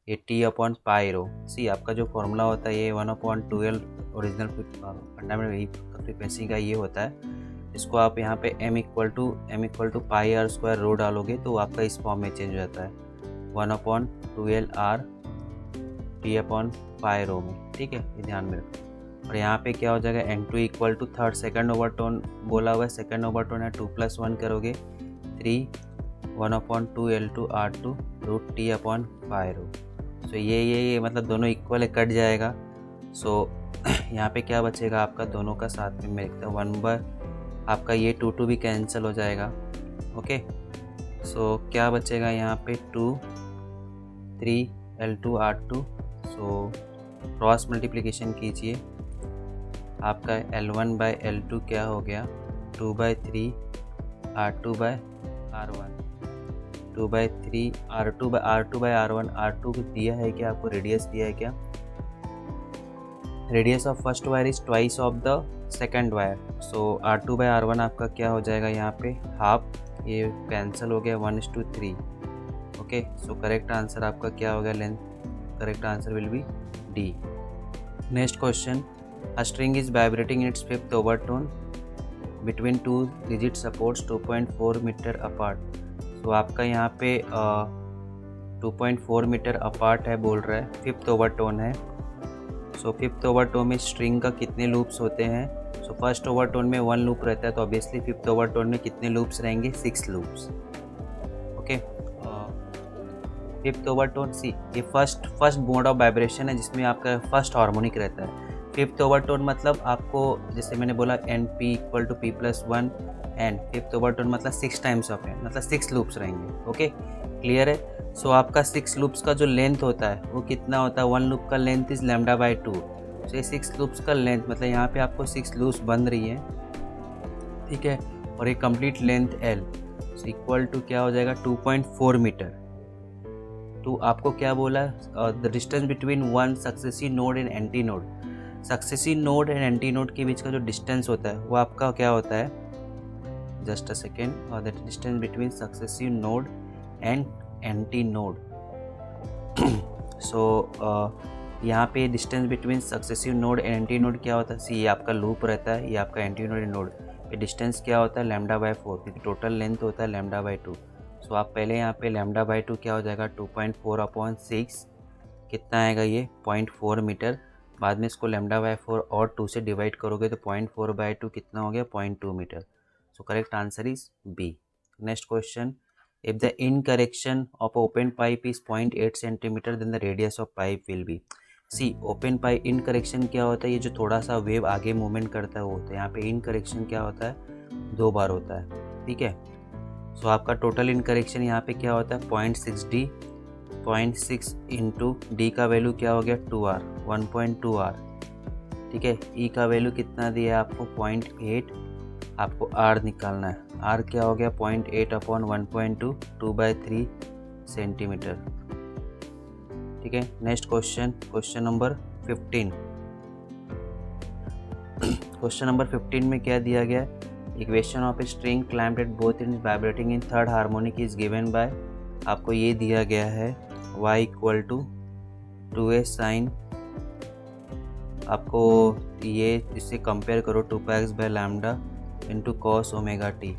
ये T/π/ρ। सी आपका जो फॉर्मूला होता है ये 1/12 ओरिजिनल फंडामेंटल फ्रिक्वेंसी का ये होता है। इसको आप यहाँ पे m equal to pi r square rho डालोगे तो आपका इस फॉर्म में चेंज हो जाता है 1/12 R T/π/ρ में। ठीक है, ये ध्यान में रखो। और यहाँ पे क्या हो जाएगा, n2 equal to third second overtone बोला हुआ है, सेकंड ओवरटोन है 2+1 करोगे 3 1/2 L2 R2 रूट T/π/ρ। सो ये मतलब दोनों इक्वल है, कट जाएगा। सो यहाँ पे क्या बचेगा आपका, दोनों का साथ में मैं लिखता हूँ आपका ये 2 भी कैंसिल हो जाएगा। ओके, सो क्या बचेगा यहाँ पे 2 3 L2 R2। So cross multiplication कीजिए, आपका L1/L2 क्या हो गया 2/3 R2/R1 2/3 R2/R1। R2 दिया है क्या आपको, रेडियस दिया है क्या, radius of first wire is twice of the second wire. So R2/R1 आपका क्या हो जाएगा यहाँ पे हाफ, ये कैंसिल हो गया 1:3। ओके, सो करेक्ट आंसर आपका क्या हो गया, length correct answer will be D. Next question, a string is vibrating in its fifth overtone between 2 rigid supports 2.4 metre apart. तो आपका यहाँ पे 2.4 मीटर अपार्ट है बोल रहा है, फिफ्थ ओवरटोन है। सो फिफ्थ ओवरटोन में स्ट्रिंग का कितने लूप्स होते हैं। सो फर्स्ट ओवरटोन में 1 लूप रहता है, तो ऑब्वियसली फिफ्थ ओवरटोन में कितने लूप्स रहेंगे, 6 लूप्स। ओके, फिफ्थ ओवरटोन सी ये फर्स्ट मोड ऑफ वाइब्रेशन है जिसमें आपका फर्स्ट हार्मोनिक रहता है। फिफ्थ ओवरटोन मतलब आपको जैसे मैंने बोला NP equal to P+1 and fifth overtone मतलब 6 टाइम्स ऑफ n, मतलब 6 लूप्स रहेंगे। ओके, क्लियर है। सो आपका 6 लूप्स का जो लेंथ होता है वो कितना होता है, 1 लूप का लेंथ इज λ/2। सो ये 6 लूप्स का लेंथ मतलब यहाँ पे आपको 6 लूप्स बन रही है, ठीक है, और ये complete length L। So equal to क्या हो जाएगा 2.4 मीटर। तो आपको क्या बोला, the distance between one successive node and antinode. Successive node and antinode के बीच का जो डिस्टेंस होता है वो आपका क्या होता है, जस्ट अ सेकेंड, और the distance between successive node and antinode. So यहाँ पे distance between successive node and antinode क्या होता है, सी ये आपका लूप रहता है, ये आपका एंटी नोड पे डिस्टेंस क्या होता है λ/4, क्योंकि टोटल लेंथ होता है λ/2। सो आप पहले यहाँ पे λ/2 क्या हो जाएगा 2.4/6, कितना आएगा ये 0.4 मीटर। बाद में इसको λ/4 और 2 से डिवाइड करोगे तो 0.4/2 कितना हो गया 0.2 metre. So correct answer is B. Next question, if the in correction of open pipe is 0.8 centimetre then the radius of pipe will be. See open pipe in correction क्या होता है, ये जो थोड़ा सा वेव आगे मूवमेंट करता है वो होता है। यहाँ पे इन करेक्शन क्या होता है 2 बार होता है, ठीक है। सो आपका टोटल इन करेक्शन यहाँ पे क्या होता है 0.6D, 0.6 इंटू डी का वैल्यू क्या हो गया 2R 1.2R, ठीक है। ई का वैल्यू कितना दिया है आपको 0.8, आपको R निकालना है। R क्या हो गया 0.8/1.2 2/3 सेंटीमीटर, ठीक है। Next question number 15। Question number 15 में क्या दिया गया है? Equation of a string climbed at both in vibrating in third harmonic is given by, आपको ये दिया गया है y equal to 2a sign, आपको ये इससे कंपेयर करो 2πx by lambda into cos omega t,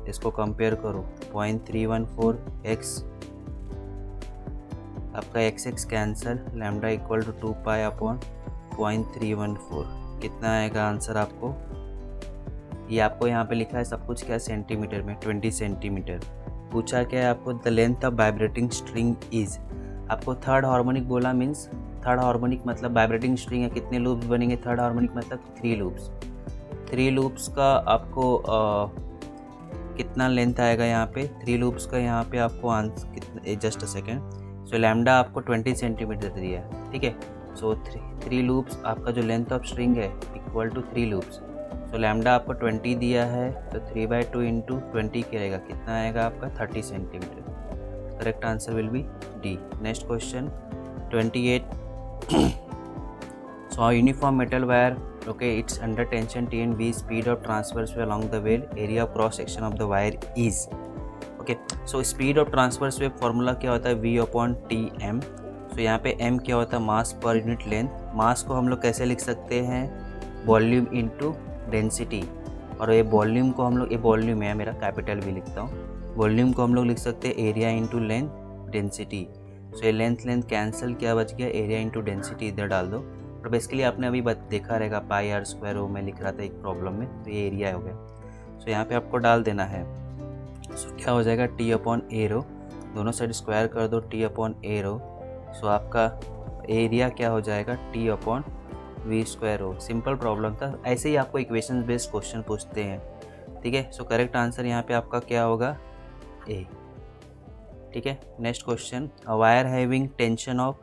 इसको कंपेयर करो 0.314x, आपका x cancel, lambda equal to 2π upon 0.314, कितना आएगा आंसर आपको? ये आपको यहाँ पे लिखा है सब कुछ क्या सेंटीमीटर में, 20 सेंटीमीटर। पूछा क्या है आपको? The length of vibrating string is, आपको थर्ड हार्मोनिक बोला, मीन्स थर्ड हार्मोनिक मतलब वाइब्रेटिंग स्ट्रिंग है, कितने लूप्स बनेंगे? थर्ड हार्मोनिक मतलब 3 लूप्स। 3 लूप्स का आपको कितना लेंथ आएगा यहाँ पे? 3 लूप्स का यहाँ पे आपको आंसर कितना, just a second. So lambda आपको 20 सेंटीमीटर दिया है, ठीक है। सो 3 लूप्स, आपका जो लेंथ ऑफ स्ट्रिंग है equal to 3 loops. So lambda आपको 20 दिया है, तो 3/2 इंटू 20 करेगा, कितना आएगा आपका? 30 centimetre. Correct answer will be D. Next question 28। So a uniform metal wire, okay, it's under tension T and V, speed of transverse wave along the wave, area of cross section of the wire is, okay. So speed of transverse wave formula क्या होता है? V upon Tm। so यहाँ पे m क्या होता है? मास per unit length. मास को हम लोग कैसे लिख सकते हैं? वॉल्यूम इनटू डेंसिटी, और ये वॉल्यूम को हम लोग, ये वॉल्यूम है मेरा, कैपिटल भी लिखता हूँ, वॉल्यूम को हम लोग लिख सकते हैं एरिया इंटू लेंथ डेंसिटी। सो ये लेंथ कैंसिल, क्या बच गया? एरिया इंटू डेंसिटी इधर डाल दो। और बेसिकली आपने अभी देखा रहेगा πr² में लिख रहा था एक प्रॉब्लम में, तो ये एरिया हो गया। सो यहाँ पे आपको डाल देना है। सो क्या हो जाएगा? T अपॉन ए रो, दोनों साइड स्क्वायर कर दो, T अपॉन ए रो। सो आपका एरिया क्या हो जाएगा? T अपॉन v² रो। सिंपल प्रॉब्लम था, ऐसे ही आपको इक्वेशन बेस्ड क्वेश्चन पूछते हैं, ठीक है। सो करेक्ट आंसर यहाँ पे आपका क्या होगा? ए, ठीक है। Next question, a wire having tension of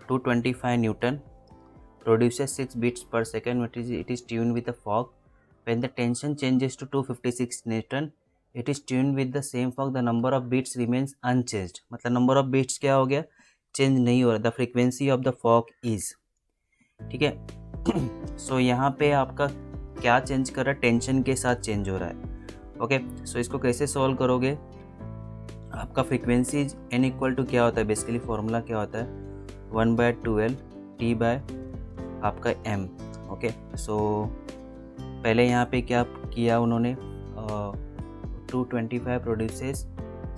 225 Newton produces 6 beats per second. It is tuned with a fork. When the tension changes to 256 Newton, it is tuned with the same fork. The number of beats remains unchanged. मतलब number of beats क्या हो गया? Change नहीं हो रहा। The frequency of the fork is, ठीक है। सो यहाँ पे आपका क्या चेंज कर रहा है? टेंशन के साथ चेंज हो रहा है, ओके। सो इसको कैसे सॉल्व करोगे? आपका फ्रीक्वेंसी n इक्वल टू क्या होता है? बेसिकली फॉर्मूला क्या होता है? 1/2L T बाय आपका m, ओके। सो पहले यहाँ पे क्या किया उन्होंने? 225 produces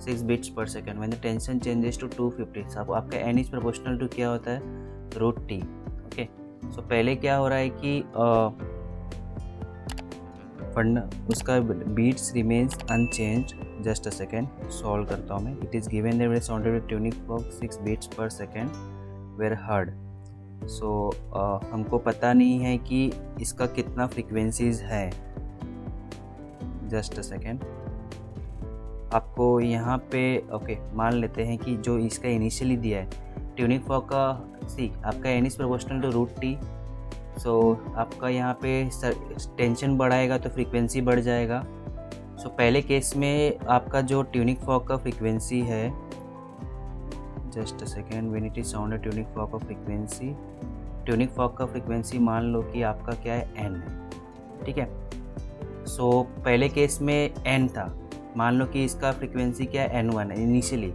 6 beats per second, when the tension changes to 250, आपका n इज प्रोपोर्शनल टू क्या होता है? √T, okay. सो पहले क्या हो रहा है कि उसका beats remains unchange. Just a second, solve करता हूँ मैं। It is given that sounded with tuning fork 6 beats per second were heard. So हमको पता नहीं है कि इसका कितना फ्रीक्वेंसीज है। जस्ट अ सेकेंड, आपको यहाँ पे ओके मान लेते हैं कि जो इसका इनिशियली दिया है ट्यूनिंग फॉर्क का, सी आपका n is proportional to √T। So आपका यहाँ पे टेंशन बढ़ाएगा तो फ्रीक्वेंसी बढ़ जाएगा। सो पहले केस में आपका जो ट्यूनिंग फॉर्क का फ्रीक्वेंसी है, just a second, when it is sounded tuning fork का फ्रीक्वेंसी, ट्यूनिंग फॉर्क का फ्रीक्वेंसी मान लो कि आपका क्या है? n है, ठीक है। सो पहले केस में n था, मान लो कि इसका फ्रीक्वेंसी क्या है? n1 है। इनिशियली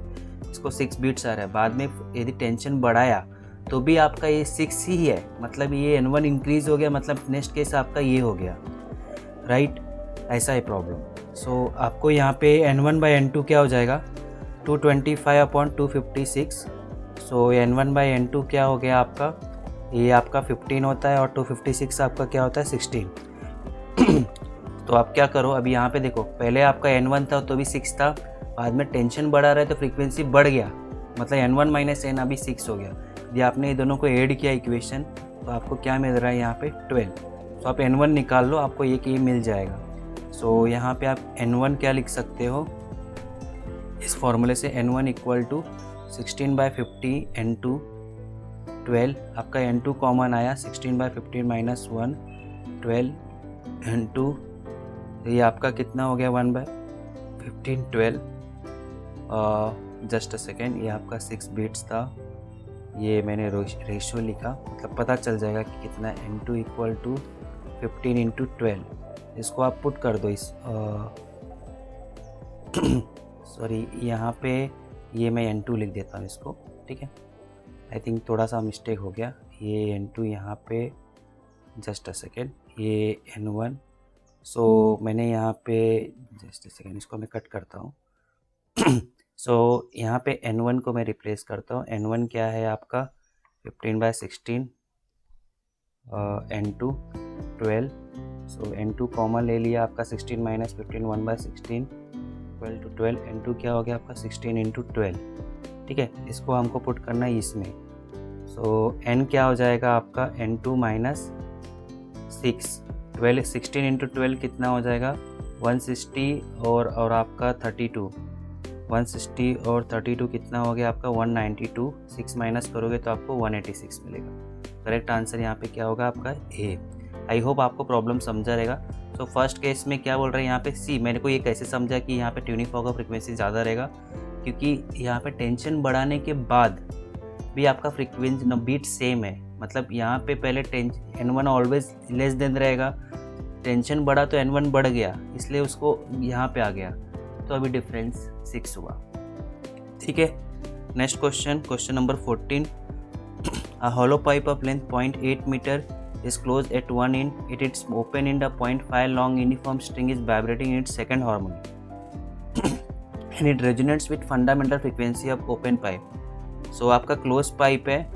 इसको 6 बीट्स आ रहा है, बाद में यदि टेंशन बढ़ाया तो भी आपका ये 6 ही है, मतलब ये n1 इंक्रीज हो गया, मतलब नेक्स्ट केस आपका ये हो गया, राइट। ऐसा है प्रॉब्लम। सो आपको यहाँ पे n1/n2 क्या हो जाएगा? 225/256। सो n1/n2 क्या हो गया आपका? ये आपका 15 होता है, और 256 आपका क्या होता है? 16। तो आप क्या करो, अभी यहाँ पे देखो, पहले आपका n1 था तो भी 6 था, बाद में टेंशन बढ़ा रहा है तो फ्रीक्वेंसी बढ़ गया, मतलब n1 - n अभी 6 हो गया। यदि आपने ये दोनों को ऐड किया इक्वेशन, तो आपको क्या मिल रहा है यहाँ पे? 12। तो आप n1 निकाल लो, आपको ये मिल जाएगा। सो यहाँ पे आप n1 क्या लिख सकते हो इस फॉर्मूले से? n1 इक्वल टू 16/50 n2 12, आपका n2 कॉमन आया, 16/50 - 1 12 n2, ये आपका कितना हो गया? 1/15 12। जस्ट अ सेकेंड, ये आपका 6 बीट्स था, ये मैंने रेशियो लिखा, मतलब पता चल जाएगा कि कितना N2 इक्वल टू 15 इंटू 12। इसको आप पुट कर दो इस सॉरी यहाँ पे ये मैं N2 लिख देता हूँ इसको, ठीक है। आई थिंक थोड़ा सा मिस्टेक हो गया, ये N2 यहाँ पे, जस्ट अ सेकेंड, ये N1। सो मैंने यहाँ पे, जस्ट अ सेकेंड, इसको मैं कट करता हूँ। सो यहाँ पे N1 को मैं रिप्लेस करता हूँ। N1 क्या है आपका 15/16, N2 12। सो N2 कॉमन ले लिया आपका, 16 माइनस 15 1/16, 12 to 12। N2 क्या हो गया आपका 16 इंटू 12, ठीक है। इसको हमको पुट करना है इसमें। सो N क्या हो जाएगा आपका N2 माइनस 6, 12 16 इंटू 12 कितना हो जाएगा 160, और आपका 32, 160 और 32 कितना हो गया आपका 192। 6 माइनस करोगे तो आपको 186 मिलेगा। करेक्ट आंसर यहाँ पे क्या होगा आपका ए। आई होप आपको प्रॉब्लम समझा रहेगा। तो फर्स्ट केस में क्या बोल रहे हैं यहाँ पे सी, मैंने को ये कैसे समझा कि यहाँ पे ट्यूनिंग फॉर्क का फ्रिक्वेंसी ज़्यादा रहेगा, क्योंकि यहाँ पे टेंशन बढ़ाने के बाद भी आपका फ्रिक्वेंसी बीट सेम है। मतलब यहाँ पे पहले N1 ऑलवेज लेस देन रहेगा, टेंशन बढ़ा तो N1 बढ़ गया, इसलिए उसको यहाँ पे आ गया, तो अभी डिफरेंस 6 हुआ, ठीक है। Next question number 14। A hollow pipe of length 0.8 meter is closed at one end. It is open end. A 0.5 long uniform string is vibrating in its second harmonic and it resonates with fundamental frequency of open pipe. So आपका close pipe है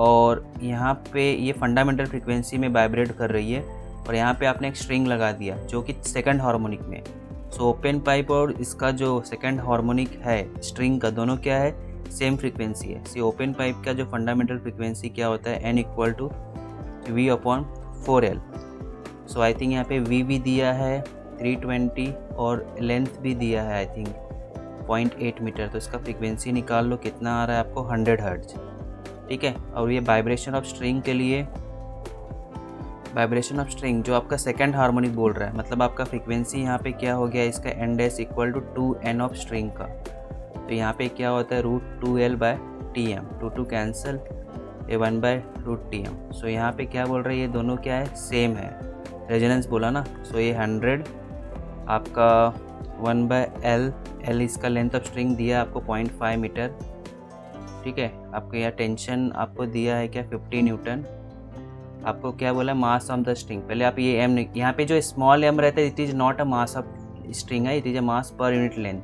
और यहाँ पे ये fundamental frequency में vibrate कर रही है, और यहाँ पे आपने एक स्ट्रिंग लगा दिया जो कि सेकंड हार्मोनिक में। सो ओपन पाइप और इसका जो सेकंड हार्मोनिक है स्ट्रिंग का, दोनों क्या है सेम फ्रीक्वेंसी है। सी ओपन पाइप का जो फंडामेंटल फ्रीक्वेंसी क्या होता है N equal to V/4L। So I think यहाँ पे V भी दिया है 320 और लेंथ भी दिया है आई थिंक 0.8 मीटर। तो इसका फ्रीक्वेंसी निकाल लो, कितना आ रहा है आपको 100 हर्ट्ज, ठीक है। और ये वाइब्रेशन ऑफ स्ट्रिंग के लिए, वाइब्रेशन ऑफ स्ट्रिंग जो आपका सेकंड हार्मोनिक बोल रहा है, मतलब आपका फ्रीक्वेंसी यहाँ पे क्या हो गया इसका N dash equal to 2N of string का। तो यहाँ पे क्या होता है √2L/Tm, 2 कैंसिल, ये 1/√Tm। सो यहाँ पे क्या बोल रहे हैं, ये दोनों क्या है सेम है, रेजोनेंस बोला ना। सो ये 100 आपका 1/L, L इसका लेंथ ऑफ स्ट्रिंग दिया है आपको 0.5 मीटर, ठीक है। आपको यहाँ टेंशन आपको दिया है क्या 50 न्यूटन। आपको क्या बोला मास ऑफ द स्ट्रिंग, पहले आप ये m, यहाँ पे जो स्मॉल m रहता है it is not a mass of string है, it is a mass per unit length,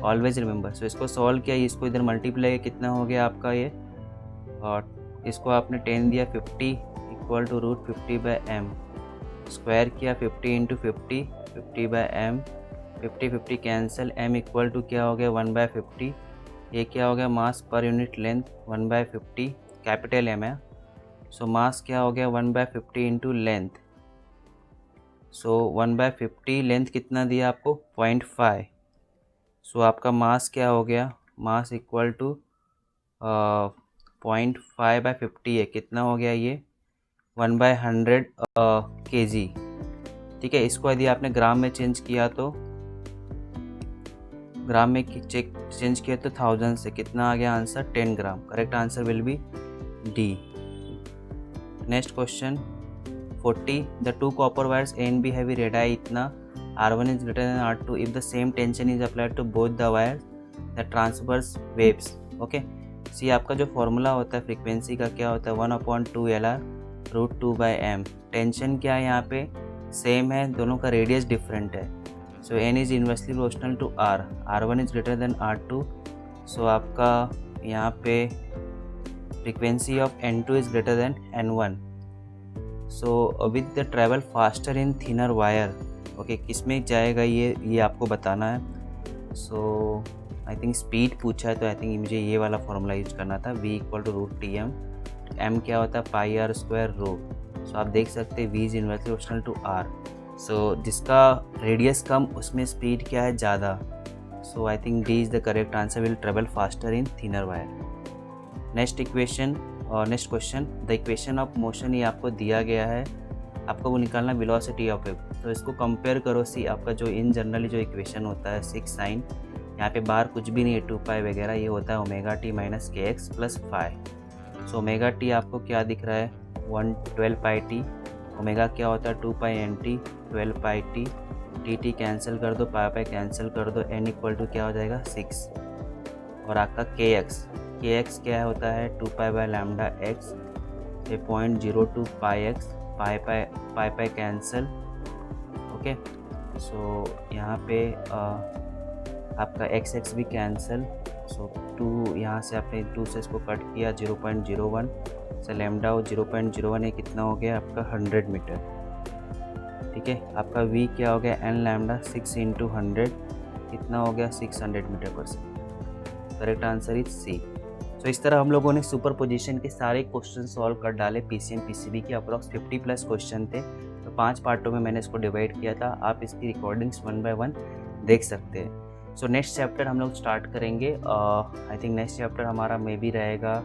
always remember. So इसको सॉल्व किया, इसको इधर मल्टीप्लाई कितना हो गया आपका ये, और इसको आपने 10 दिया 50 इक्वल टू √50/m, स्क्वायर किया 50 into 50, 50/m, 50 cancel, m equal to क्या हो गया 1/50। ये क्या हो गया मास per unit length 1/50, capital M है। सो मास क्या हो गया 1/50 इंटू लेंथ। सो 1/50 लेंथ कितना दिया आपको 0.5। सो आपका मास क्या हो गया, मास इक्वल टू 0.5/50 है, कितना हो गया ये 1/100 kg, ठीक है। इसको यदि आपने ग्राम में चेंज किया तो, ग्राम में चेंज किया तो 1000 से कितना आ गया answer 10 gram. Correct answer will be D. Next question 40। The two copper wires A and B have radii इतना, R1 is greater than R2 if the same tension is applied to both the wires the transverse waves। Okay see आपका जो formula होता है frequency का क्या होता है 1/2LR √2/m। Tension क्या है यहाँ पे सेम है, दोनों का रेडियस डिफरेंट है। So N is inversely proportional to R, R1 is greater than R2। So आपका यहाँ पे frequency of N2 is greater than N1। So with the travel faster in thinner wire, okay किसमें जाएगा ये आपको बताना है। सो आई थिंक स्पीड पूछा है, तो आई थिंक मुझे ये वाला फॉर्मूला यूज करना था V equal to √Tm, M क्या होता है πr²ρ। सो आप देख सकते हैं V is inversely proportional to R। So जिसका रेडियस कम उसमें स्पीड क्या है ज़्यादा। So I think D is the correct answer, will travel faster in thinner wire. Next equation और next question, the equation of motion ये आपको दिया गया है, आपको वो निकालना वेलोसिटी ऑफ वेव। तो इसको कंपेयर करो सी आपका जो इन जनरली जो इक्वेशन होता है 6 sin, यहाँ पे बाहर कुछ भी नहीं है 2π वगैरह, ये होता है ω t - kx + phi। So omega T आपको क्या दिख रहा है 112 पाई टी, ओमेगा क्या होता है 2 पाई N T, 12 pi T, T T cancel कर दो, पाई पाई कैंसिल कर दो, एन इक्वल टू क्या हो जाएगा 6। और आपका के एक्स क्या होता है 2 पाई बाय लैम्डा एक्स, ये 0.02 पाई एक्स, पाई कैंसिल। ओके, सो यहाँ पे आपका एक्स भी कैंसिल। सो 2 यहाँ से आपने 2 से इसको कट किया 0.01 से लैम्डा 0.01 है, कितना हो गया आपका 100 मीटर। ठीक है, आपका वी क्या हो गया एन लैम्डा 6 इंटू 100, कितना हो गया 600 metre per second. Correct answer is C. तो इस तरह हम लोगों ने सुपर पोजिशन के सारे क्वेश्चन सॉल्व कर डाले। पीसीएम पीसीबी के अप्रॉक्स 50+ क्वेश्चन थे, तो 5 पार्टों में मैंने इसको डिवाइड किया था। आप इसकी रिकॉर्डिंग्स 1 बाय 1 देख सकते हैं। सो नेक्स्ट चैप्टर हम लोग स्टार्ट करेंगे। आई थिंक नेक्स्ट चैप्टर हमारा मे भी रहेगा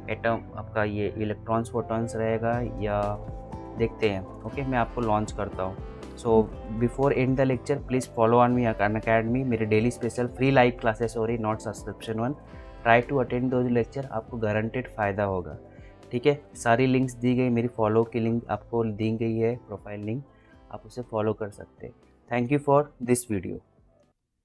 एटम, आपका ये इलेक्ट्रॉन्स फोटॉन्स रहेगा, या देखते हैं। ओके, मैं आपको लॉन्च करता हूँ। So before end the lecture please follow on me Unacademy. मेरे daily special free live classes हो रही, not subscription one. Try to attend those lecture, आपको गारंटेड फ़ायदा होगा। ठीक है, सारी लिंक्स दी गई, मेरी फॉलो की लिंक आपको दी गई है, प्रोफाइल लिंक, आप उसे फॉलो कर सकते हैं। Thank you for this video.